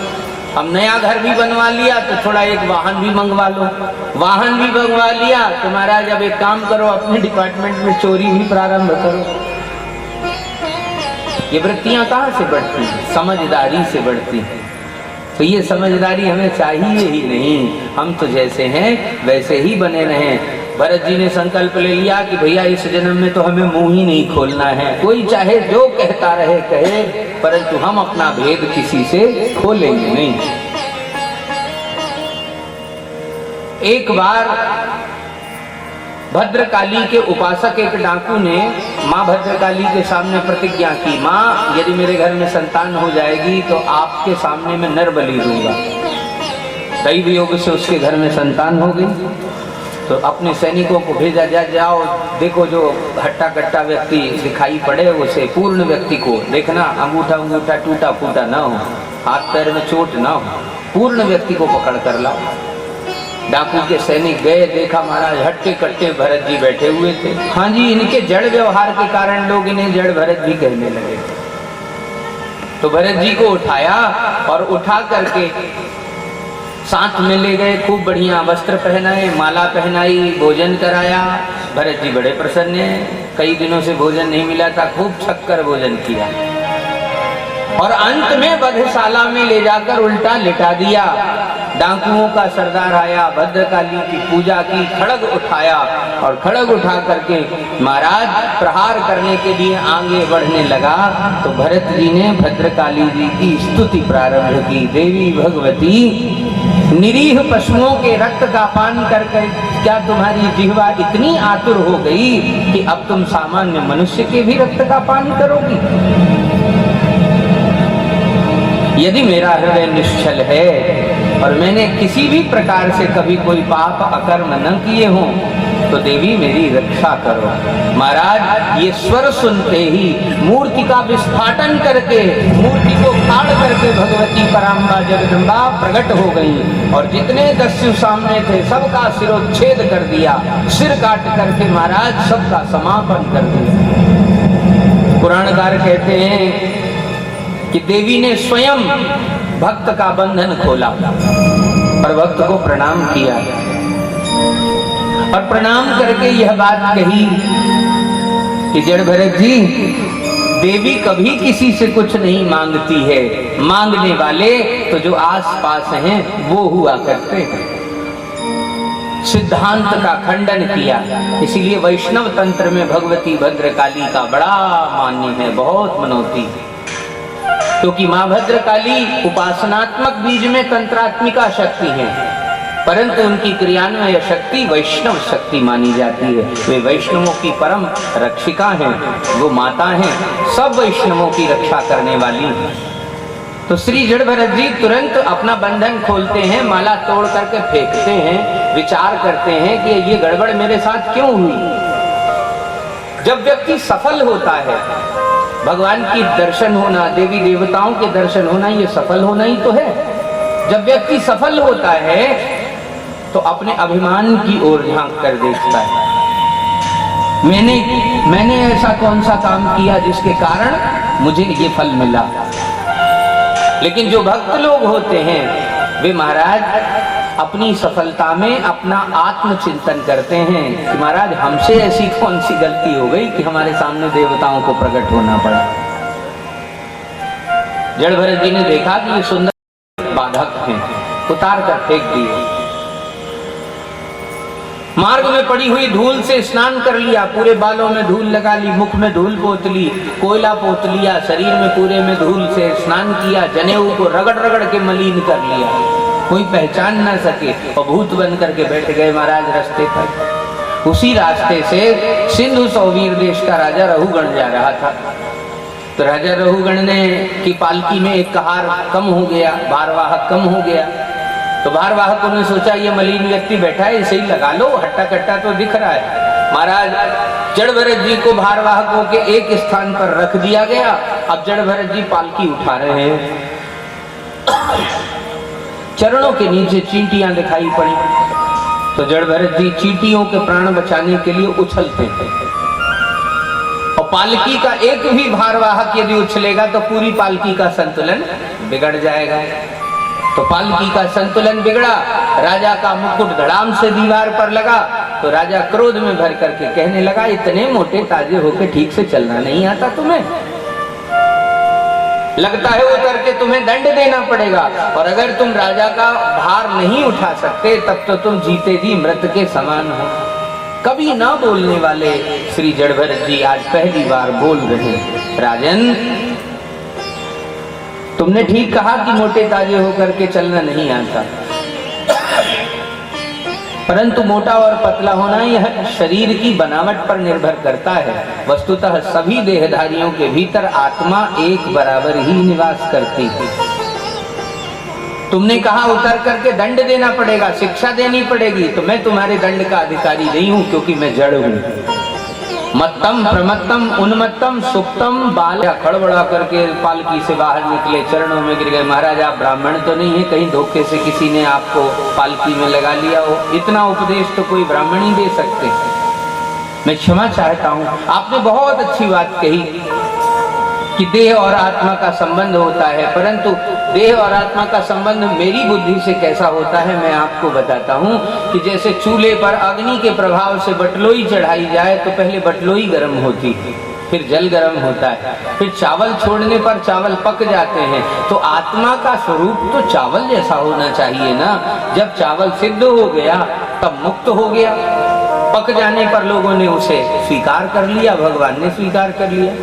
A: अब नया घर भी बनवा लिया तो थोड़ा एक वाहन भी मंगवा लो, वाहन भी मंगवा लिया तो महाराज अब एक काम करो, अपने डिपार्टमेंट में चोरी भी प्रारंभ करो। ये वृत्तियां कहाँ से बढ़ती हैं? समझदारी से बढ़ती हैं। तो ये समझदारी हमें चाहिए ही नहीं, हम तो जैसे हैं वैसे ही बने रहें। भरत जी ने संकल्प ले लिया कि भैया इस जन्म में तो हमें मुंह ही नहीं खोलना है, कोई चाहे जो कहता रहे कहे, परंतु हम अपना भेद किसी से खोलेंगे नहीं। एक बार भद्रकाली के उपासक एक डाकू ने माँ भद्रकाली के सामने प्रतिज्ञा की, माँ यदि मेरे घर में संतान हो जाएगी तो आपके सामने मैं नर बलि दूंगा। दैव योग से उसके घर में संतान हो गई। तो अपने सैनिकों को भेजा, जाओ देखो जो हट्टा कट्टा व्यक्ति दिखाई पड़े उसे, पूर्ण व्यक्ति को देखना, अंगूठा अंगूठा टूटा फूटा ना हो, हाथ पैर में चोट ना हो, पूर्ण व्यक्ति को पकड़ कर लाओ। डाकू के सैनिक गए, देखा महाराज हट्टे कट्टे भरत जी बैठे हुए थे। हाँ जी, इनके जड़ व्यवहार के कारण लोग इन्हें जड़ भरत भी कहने लगे। तो भरत जी को उठाया और उठा करके साथ में ले गए, खूब बढ़िया वस्त्र पहनाए, माला पहनाई, भोजन कराया। भरत जी बड़े प्रसन्न हैं, कई दिनों से भोजन नहीं मिला था, खूब छक्कर भोजन किया और अंत में वधशाला में ले जाकर उल्टा लिटा दिया। डाकुओं का सरदार आया, भद्रकाली की पूजा की, खड़ग उठाया और खड़ग उठा करके महाराज प्रहार करने के लिए आगे बढ़ने लगा। तो भरत जी ने भद्रकाली जी की स्तुति प्रारंभ की, देवी भगवती निरीह पशुओं के रक्त का पान करके क्या तुम्हारी जिह्वा इतनी आतुर हो गई कि अब तुम सामान्य मनुष्य के भी रक्त का पान करोगी? यदि मेरा हृदय निश्चल है और मैंने किसी भी प्रकार से कभी कोई पाप अकर्म न किए हों तो देवी मेरी रक्षा करो। महाराज ये स्वर सुनते ही मूर्ति का विस्फाटन करके, मूर्ति को फाड़ करके भगवती पराम्बा जगदम्बा प्रकट हो गई और जितने दस्यु सामने थे सबका सिरोच्छेद कर दिया, सिर काट करके महाराज सबका समापन कर दिया। पुराणकार कहते हैं कि देवी ने स्वयं भक्त का बंधन खोला और भक्त को प्रणाम किया और प्रणाम करके यह बात कही कि जड़ भरत जी, देवी कभी किसी से कुछ नहीं मांगती है, मांगने वाले तो जो आस पास हैं वो हुआ करते हैं। सिद्धांत का खंडन किया। इसीलिए वैष्णव तंत्र में भगवती भद्रकाली का बड़ा मान्य है, बहुत मनोती है, क्योंकि मां भद्रकाली उपासनात्मक बीज में तंत्रात्मिका शक्ति है, परंतु उनकी क्रियान्वय शक्ति वैष्णव शक्ति मानी जाती है। वे वैष्णवों की परम रक्षिका हैं, वो माता हैं, सब वैष्णवों की रक्षा करने वाली हैं। तो श्री जड़ भरत जी तुरंत अपना बंधन खोलते हैं, माला तोड़ करके फेंकते हैं, विचार करते हैं कि ये गड़बड़ मेरे साथ क्यों हुई। जब व्यक्ति सफल होता है, भगवान की दर्शन होना, देवी देवताओं के दर्शन होना, ये सफल होना ही तो है। जब व्यक्ति सफल होता है तो अपने अभिमान की ओर झांक कर देखता है, मैंने ऐसा कौन सा काम किया जिसके कारण मुझे ये फल मिला। लेकिन जो भक्त लोग होते हैं वे महाराज अपनी सफलता में अपना आत्मचिंतन करते हैं कि महाराज हमसे ऐसी कौन सी गलती हो गई कि हमारे सामने देवताओं को प्रकट होना पड़ा। जड़ भरत जी ने देखा कि ये सुंदर बाधक हैं, उतार कर फेंक दिए। मार्ग में पड़ी हुई धूल से स्नान कर लिया, पूरे बालों में धूल लगा ली, मुख में धूल पोत ली, कोयला पोत लिया, शरीर में पूरे में धूल से स्नान किया, जनेऊ को रगड़ रगड़ के मलिन कर लिया, कोई पहचान ना सके और भूत बन करके बैठ गए महाराज रास्ते पर। उसी रास्ते से सिंधु सौवीर देश का राजा रहुगण जा रहा था। तो राजा रहुगण ने की पालकी में एक कहार कम हो गया, भारवाहक कम हो गया। तो भारवाहकों ने सोचा ये मलिन व्यक्ति बैठा है, इसे ही लगा लो, हट्टा कट्टा तो दिख रहा है। महाराज जड़ भरत जी को भारवाहकों के एक स्थान पर रख दिया गया। अब जड़ भरत जी पालकी उठा रहे हैं, चरणों के नीचे चींटियां दिखाई पड़ी। तो जड़ भरत जी चींटियों के प्राण बचाने के लिए उछलते हैं और पालकी का एक भी भारवाहक यदि उछलेगा तो पूरी पालकी का संतुलन बिगड़ जाएगा। तो पालकी का संतुलन बिगड़ा, राजा का मुकुट धड़ाम से दीवार पर लगा। तो राजा क्रोध में भर करके कहने लगा, इतने मोटे ताजे होके ठीक से चलना नहीं आता तुम्हें? लगता है उतर के तुम्हें दंड देना पड़ेगा, और अगर तुम राजा का भार नहीं उठा सकते तब तो तुम जीते जी मृत के समान हो। कभी ना बोलने वाले श्री जड़ भरत जी आज पहली बार बोल रहे। राजन, तुमने ठीक कहा कि मोटे ताजे होकर के चलना नहीं आता, परंतु मोटा और पतला होना यह शरीर की बनावट पर निर्भर करता है। वस्तुतः सभी देहधारियों के भीतर आत्मा एक बराबर ही निवास करती है। तुमने कहा उतर करके दंड देना पड़ेगा, शिक्षा देनी पड़ेगी, तो मैं तुम्हारे दंड का अधिकारी नहीं हूं, क्योंकि मैं जड़ हूं। मत्तम प्रमत्तम उन्मत्तम सुप्तम बाल। खड़बड़ा करके पालकी से बाहर निकले, चरणों में गिर गए। महाराज आप ब्राह्मण तो नहीं है, कहीं धोखे से किसी ने आपको पालकी में लगा लिया हो? इतना उपदेश तो कोई ब्राह्मण ही दे सकते। मैं क्षमा चाहता हूँ। आपने बहुत अच्छी बात कही कि देह और आत्मा का संबंध होता है, परंतु देह और आत्मा का संबंध मेरी बुद्धि से कैसा होता है मैं आपको बताता हूँ। कि जैसे चूल्हे पर अग्नि के प्रभाव से बटलोई चढ़ाई जाए तो पहले बटलोई गर्म होती है, फिर जल गर्म होता है, फिर चावल छोड़ने पर चावल पक जाते हैं। तो आत्मा का स्वरूप तो चावल जैसा होना चाहिए ना। जब चावल सिद्ध हो गया तब मुक्त हो गया, पक जाने पर लोगों ने उसे स्वीकार कर लिया, भगवान ने स्वीकार कर लिया।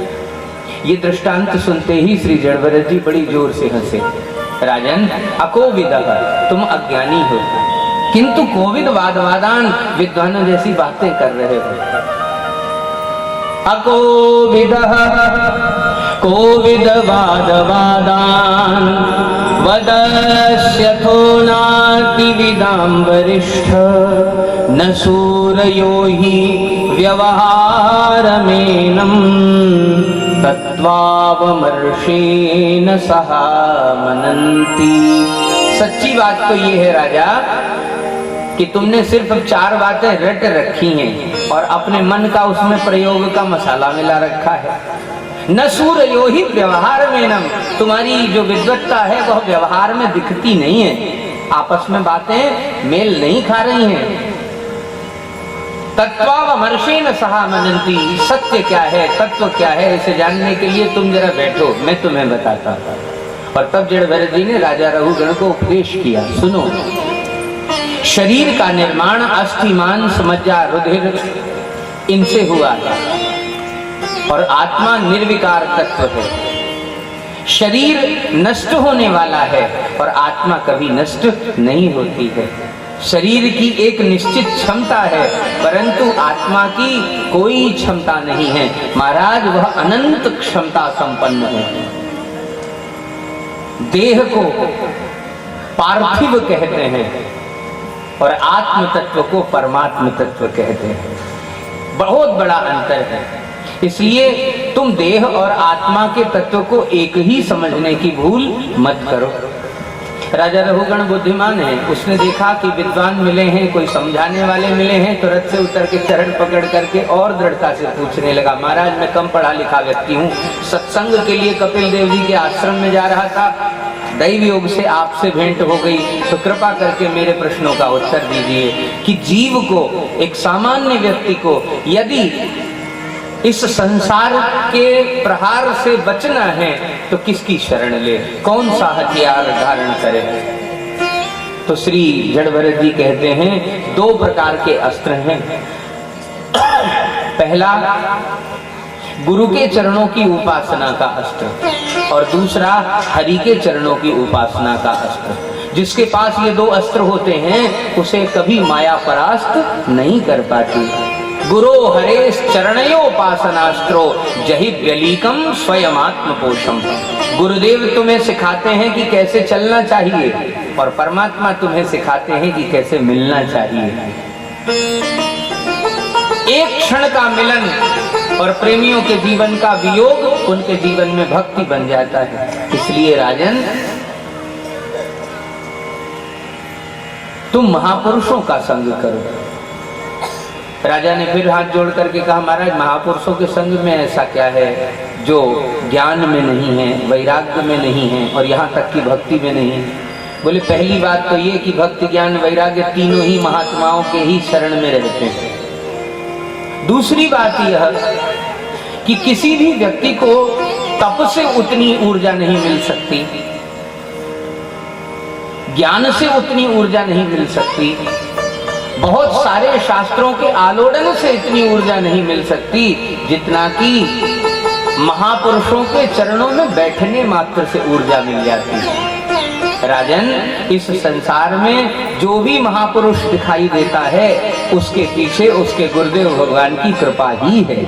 A: ये दृष्टांत सुनते ही श्री जड़ भरत जी बड़ी जोर से हंसे। राजन, अकोविदः, तुम अज्ञानी हो, किंतु कोविद वादवादान, विद्वानों जैसी बातें कर रहे हो। अकोविदः कोविदवादवादान् वदस्यथो नातिविदां वरिष्ठ न सूरयो हि व्यवहारमेनं तत्त्वावमर्षेण सह मनन्ति। सच्ची बात तो ये है राजा कि तुमने सिर्फ 4 बातें रट रखी हैं और अपने मन का उसमें प्रयोग का मसाला मिला रखा है। न सूरयो ही व्यवहार में नम, तुम्हारी जो विद्वत्ता है वह व्यवहार में दिखती नहीं है, आपस में बातें मेल नहीं खा रही हैं। तत्त्वावमर्षेण सह मनन्ति, सत्य क्या है, तत्व क्या है, इसे जानने के लिए तुम जरा बैठो, मैं तुम्हें बताता हूं। और तब जड़भरत जी ने राजा रघुगण को उपदेश किया, सुनो, शरीर का निर्माण अस्थि मांस मज्जा रुधिर इनसे हुआ है और आत्मा निर्विकार तत्व है। शरीर नष्ट होने वाला है और आत्मा कभी नष्ट नहीं होती है। शरीर की एक निश्चित क्षमता है परंतु आत्मा की कोई क्षमता नहीं है महाराज, वह अनंत क्षमता संपन्न है। देह को पार्थिव कहते हैं और आत्म तत्व को परमात्म तत्व कहते हैं, बहुत बड़ा अंतर है। इसलिए तुम देह और आत्मा के तत्व को एक ही समझने की भूल मत करो। राजा रघुगण बुद्धिमान है, उसने देखा कि विद्वान मिले हैं, कोई समझाने वाले मिले हैं, तो रथ से उतर के चरण पकड़ करके और दृढ़ता से पूछने लगा, महाराज मैं कम पढ़ा लिखा व्यक्ति हूँ, सत्संग के लिए कपिल देव जी के आश्रम में जा रहा था, दैव योग से आपसे भेंट हो गई, तो कृपा करके मेरे प्रश्नों का उत्तर दीजिए कि जीव को, एक सामान्य व्यक्ति को यदि इस संसार के प्रहार से बचना है तो किसकी शरण ले, कौन सा हथियार धारण करे? तो श्री जड़भरत जी कहते हैं 2 प्रकार के अस्त्र हैं। पहला गुरु के चरणों की उपासना का अस्त्र और दूसरा हरि के चरणों की उपासना का अस्त्र। जिसके पास ये 2 अस्त्र होते हैं उसे कभी माया परास्त नहीं कर पाती। गुरो हरेश चरणयोपासनास्त्रो जहि व्यलीकम स्वयं आत्मपोषम। गुरुदेव तुम्हें सिखाते हैं कि कैसे चलना चाहिए और परमात्मा तुम्हें सिखाते हैं कि कैसे मिलना चाहिए। एक क्षण का मिलन और प्रेमियों के जीवन का वियोग उनके जीवन में भक्ति बन जाता है। इसलिए राजन, तुम महापुरुषों का संग करो। राजा ने फिर हाथ जोड़ करके कहा, महाराज महापुरुषों के संग में ऐसा क्या है जो ज्ञान में नहीं है, वैराग्य में नहीं है और यहाँ तक कि भक्ति में नहीं है? बोले पहली बात तो ये कि भक्ति ज्ञान वैराग्य तीनों ही महात्माओं के ही शरण में रहते हैं। दूसरी बात यह कि किसी भी व्यक्ति को तप से उतनी ऊर्जा नहीं मिल सकती, ज्ञान से उतनी ऊर्जा नहीं मिल सकती, बहुत सारे शास्त्रों के आलोड़न से इतनी ऊर्जा नहीं मिल सकती जितना कि महापुरुषों के चरणों में बैठने मात्र से ऊर्जा मिल जाती है। राजन, इस संसार में जो भी महापुरुष दिखाई देता है उसके पीछे उसके गुरुदेव भगवान की कृपा ही है।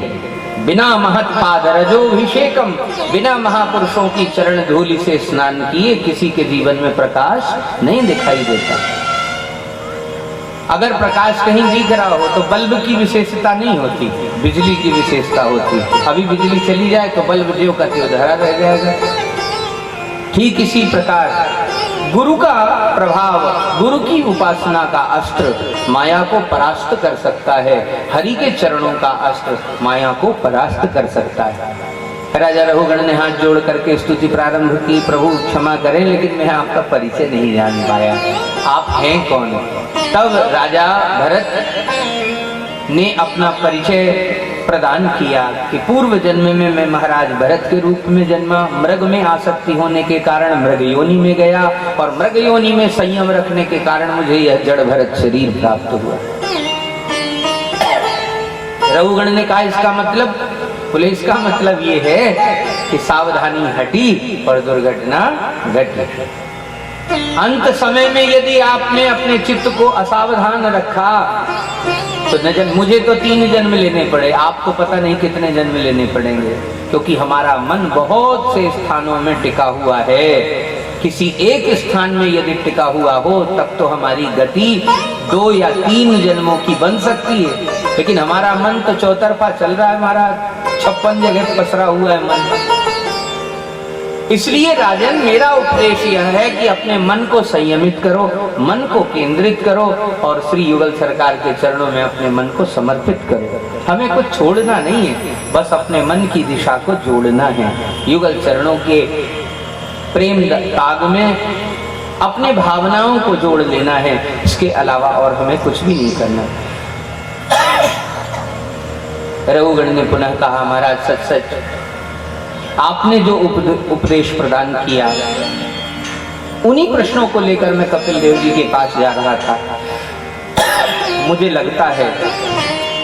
A: बिना महत्पाद रजोभिषेकम, बिना महापुरुषों की चरण धूलि से स्नान किए किसी के जीवन में प्रकाश नहीं दिखाई देता। अगर प्रकाश कहीं दिख रहा हो तो बल्ब की विशेषता नहीं होती, बिजली की विशेषता होती। अभी बिजली चली जाए तो बल्ब जो का त्यों धरा रह जाएगा। ठीक इसी प्रकार गुरु का प्रभाव, गुरु की उपासना का अस्त्र माया को परास्त कर सकता है, हरि के चरणों का अस्त्र माया को परास्त कर सकता है। राजा रघुगण ने हाथ जोड़ करके स्तुति प्रारंभ की, प्रभु क्षमा करें लेकिन मैं आपका परिचय नहीं जान पाया, आप हैं कौन? तब राजा भरत ने अपना परिचय प्रदान किया कि पूर्व जन्म में मैं महाराज भरत के रूप में जन्मा, मृग में आसक्ति होने के कारण मृग योनि में गया और मृग योनि में संयम रखने के कारण मुझे यह जड़ भरत शरीर प्राप्त हुआ। रघुगण ने कहा इसका मतलब? बोले इसका मतलब ये है कि सावधानी हटी और दुर्घटना घटी। अंत समय में यदि आपने अपने चित्त को असावधान रखा तो न जाने, मुझे तो 3 जन्म लेने पड़े, आपको पता नहीं कितने जन्म लेने पड़ेंगे, क्योंकि हमारा मन बहुत से स्थानों में टिका हुआ है। किसी एक स्थान में यदि टिका हुआ हो तब तो हमारी गति 2 या 3 जन्मों की बन सकती है, लेकिन हमारा मन तो चौतरफा चल रहा है, हमारा 56 जगह पसरा हुआ है मन। इसलिए राजन, मेरा उपदेश यह है कि अपने मन को संयमित करो, मन को केंद्रित करो और श्री युगल सरकार के चरणों में अपने मन को समर्पित करो। हमें कुछ छोड़ना नहीं है, बस अपने मन की दिशा को जोड़ना है। युगल चरणों के प्रेम ताग में अपने भावनाओं को जोड़ लेना है, इसके अलावा और हमें कुछ भी नहीं करना। रघुगण ने पुनः कहा, महाराज सच सच आपने जो उपदेश प्रदान किया, उन्हीं प्रश्नों को लेकर मैं कपिल देव जी के पास जा रहा था। मुझे लगता है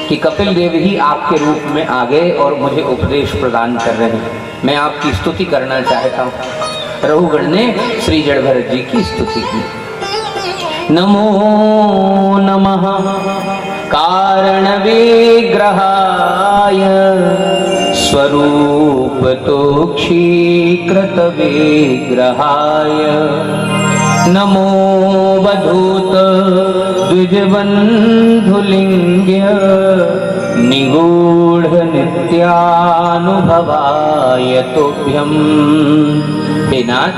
A: कि कपिल देव ही आपके रूप में आ गए और मुझे उपदेश प्रदान कर रहे हैं। मैं आपकी स्तुति करना चाहता हूँ। रघुगण ने श्री जड़ भरत जी की स्तुति की। नमो नमः कारण विग्रहाय स्वरूप तोक्षीकृत विग्रहाय नमो वधूत द्विजबन्धुलिङ्ग्य निगूढ़ नित्यानुभवाय तुभ्यम्। हे नाथ,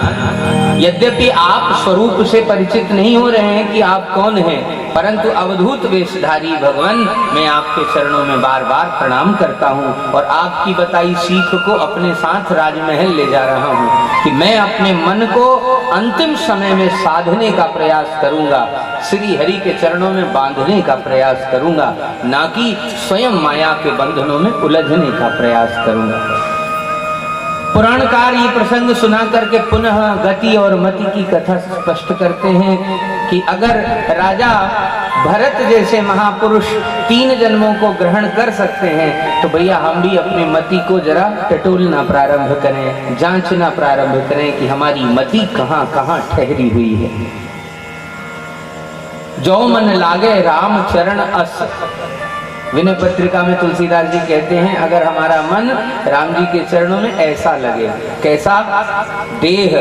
A: यद्यपि आप स्वरूप से परिचित नहीं हो रहे हैं कि आप कौन हैं, परंतु अवधूत वेशधारी भगवान, मैं आपके चरणों में बार बार प्रणाम करता हूँ और आपकी बताई सीख को अपने साथ राजमहल ले जा रहा हूँ कि मैं अपने मन को अंतिम समय में साधने का प्रयास करूंगा, श्री हरि के चरणों में बांधने का प्रयास करूंगा, ना कि स्वयं माया के बंधनों में उलझने का प्रयास करूंगा। पुराणकार ये प्रसंग सुना करके पुनः गति और मति की कथा स्पष्ट करते हैं कि अगर राजा भरत जैसे महापुरुष 3 जन्मों को ग्रहण कर सकते हैं तो भैया हम भी अपनी मति को जरा टटोलना प्रारंभ करें, जांचना प्रारंभ करें कि हमारी मति कहाँ कहाँ ठहरी हुई है। जो मन लागे राम चरण अस, विनय पत्रिका में तुलसीदास जी कहते हैं, अगर हमारा मन राम जी के चरणों में ऐसा लगे, कैसा? देह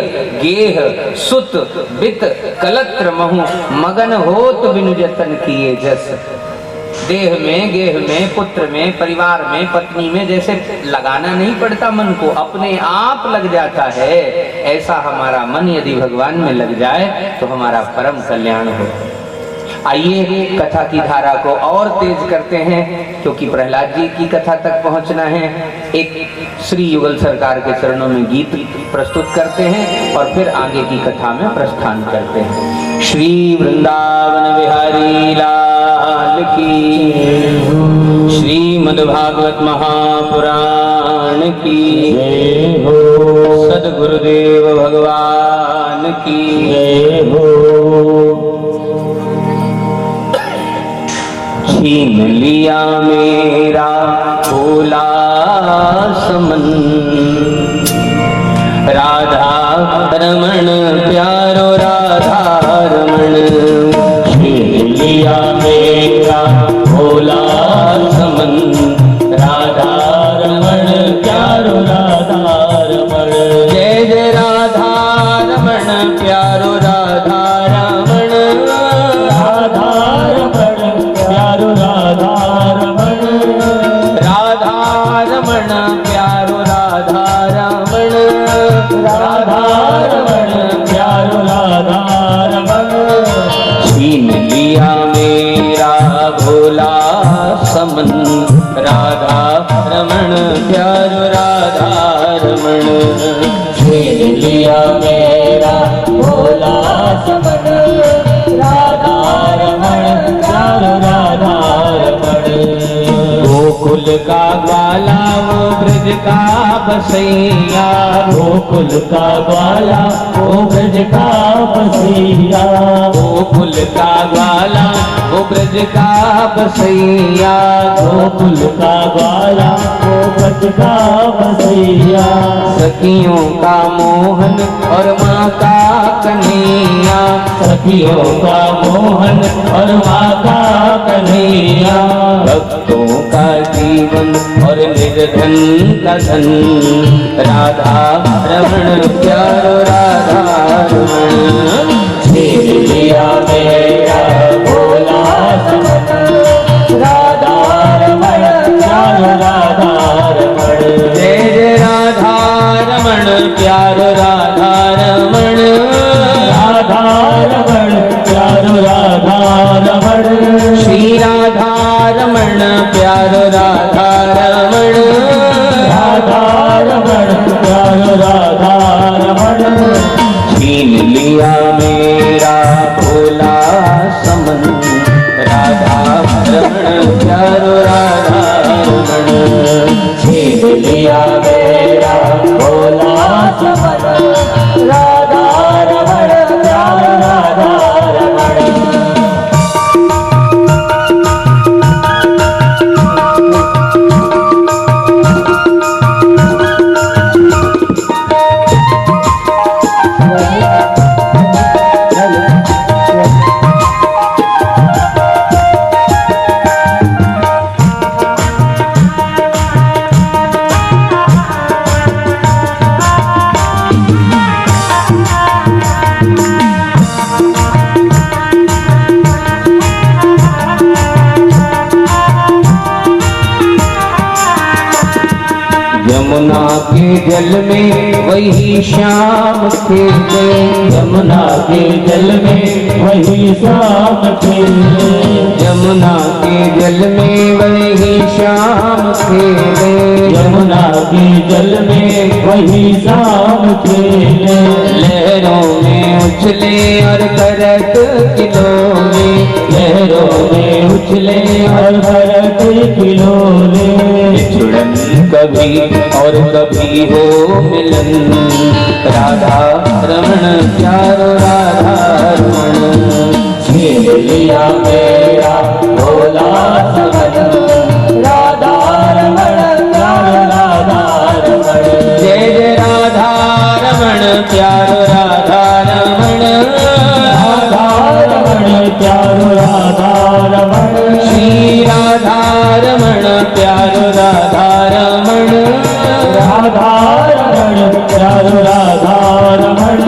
A: गेह सुत बित कलत्र महु मगन होत बिनु जतन किए जस। देह में, गेह में, पुत्र में, परिवार में, पत्नी में जैसे लगाना नहीं पड़ता मन को, अपने आप लग जाता है, ऐसा हमारा मन यदि भगवान में लग जाए तो हमारा परम कल्याण हो। आइए कथा की धारा को और तेज करते हैं, क्योंकि प्रहलाद जी की कथा तक पहुंचना है। एक श्री युगल सरकार के चरणों में गीत प्रस्तुत करते हैं और फिर आगे की कथा में प्रस्थान करते हैं। श्री वृंदावन बिहारी लाल की, श्रीमद्भागवत महापुराण की, सद्गुरुदेव भगवान की हो। छीन लिया मेरा भोला समन, राधा रमण प्यारो राधा रमण। छीन लिया मेरा भोला समन, राधा रमण प्यारो राधा रमण। जय जय राधा रमण प्यारो राधा रमण, राधा रमण प्यारो राधा रमण, राधा रमण प्यारो राधा रमण, राधा रमण प्यारो राधा रमण। छीन लिया मेरा भोला समन, राधा रमण प्यारो राधा रमण। छीन लिया मेरा भोला समन, राधा रमण प्यारो राधा रमण। गोकुल का ग्वाला वो ब्रज का बसैया, गोकुल का ग्वाला वो ब्रज का बसैया, गोकुल का ग्वाला वो ब्रज का बसैया, गोकुल का ग्वाला वो ब्रज का बसैया। सखियों का मोहन और माँ का कन्हैया,
B: सखियों का मोहन और माता कन्हैया।
A: भक्तों का जीवन और निर्धन का धन, राधा रमण प्यारो राधा रमण।
B: छीन लिया मेरा भोला समन, राधा रमण प्यारो राधा रमण।
A: जय जय राधा रमण प्यारो राधा रमण।
B: राधा रमण प्यारो राधा रमण।
A: श्री राधा रमण प्यारो राधा रमण।
B: राधा रमण प्यारो राधा रमण।
A: छीन लिया मेरा भोला समन, राधा रमण प्यारो राधा रमण।
B: छीन लिया मेरा भोला समन, राधा रमण प्यारो राधा रमण।
A: यमुना के जल में वही श्याम खेले,
B: यमुना के जल में वही श्याम खेले।
A: यमुना के जल में वही श्याम खेले।
B: यमुना के जल में वही श्याम खेले।
A: लहरों में उछले और करत खिलौने,
B: लहरों में उछले और भरत खिलौने।
A: बिछुड़न कभी और कभी हो मिलन, राधा रमण प्यारो राधा रमण।
B: छीन लिया मेरा भोला समन, राधा रमण प्यारो राधा रमण।
A: जय जय राधा रमण प्यारो राधा रमण।
B: राधा रमण प्यारो राधा रमण।
A: श्री राधा रमण प्यारो राधा रमण।
B: राधा रमण प्यारो राधा रमण।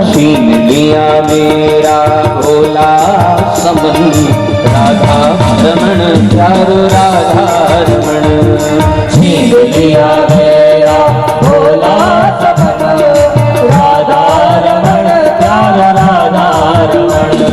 A: छीन लिया मेरा भोला समन, राधा रमण प्यारो राधा रमण।
B: छीन लिया मेरा भोला समन, राधा रमण प्यारो राधा रमण।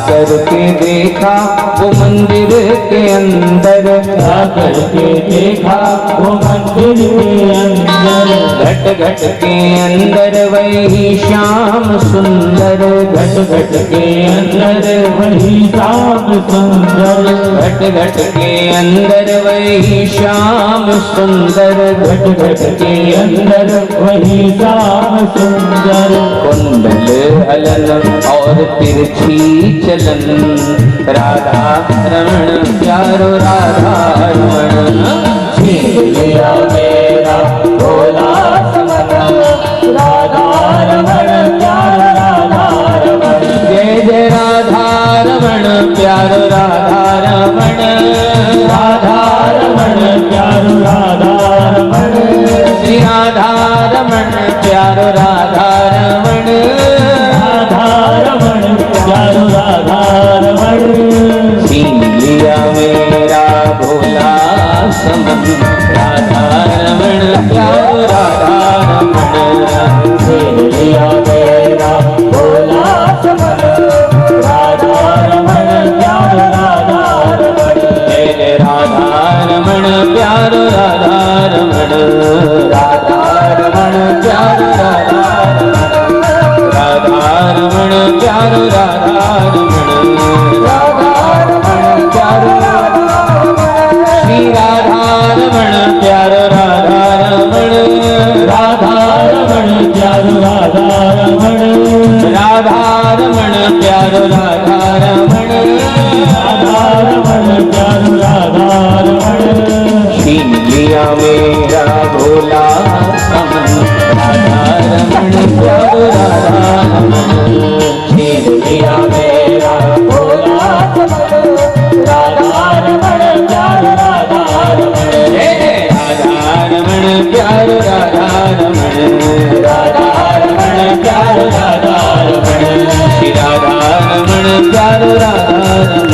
A: करके देखा वो मंदिर के अंदर,
B: जाकर के देखा वो मंदिर के अंदर।
A: घट घट के अंदर वही श्याम सुंदर,
B: घट घट के अंदर वही श्याम सुंदर।
A: घट घट के अंदर वही श्याम सुंदर,
B: घट घट के अंदर वही श्याम सुंदर।
A: कुंडल हलन और तिरछी चलन, राधा रमण प्यारो राधा रमण।
B: छीन लिया मेरा भोला समन, राधा रमण प्यारो राधा रमण।
A: जय जय राधा रमण प्यारो राधा रमण।
B: राधा रमण प्यारो राधा रमण।
A: श्री राधा रमण प्यारो राधा रमण।
B: राधा रमण प्यारो राधा रमण।
A: छीन लिया मेरा भोला समन, राधा रमण प्यारो राधा रमण।
B: छीन लिया लिया मेरा भोला समन राधा रमण प्यारो राधा रमण
A: जय राधा रमण प्यारो राधा रमण
B: राधा रमण प्यारो राधा रमण
A: राधा रमण प्यारो राधा रमण
B: राधा रमण प्यारो राधा रमण
A: श्री राधा रमण प्यारो राधा रमण
B: राधा रमण प्यारो राधा रमण
A: राधा रमण प्यारो राधा रमण
B: राधा रमण प्यारो राधा रमण
A: छीन लिया मेरा भोला समन राधा रमण प्यारो राधा रमण
B: छीन लिया मेरा भोला समन राधा रमण प्यारो राधा रमण
A: राधा रमण प्यारो राधा रमण
B: राधा रमण प्यारो राधा रमण
A: श्री राधा रमण प्यारो राधा रमण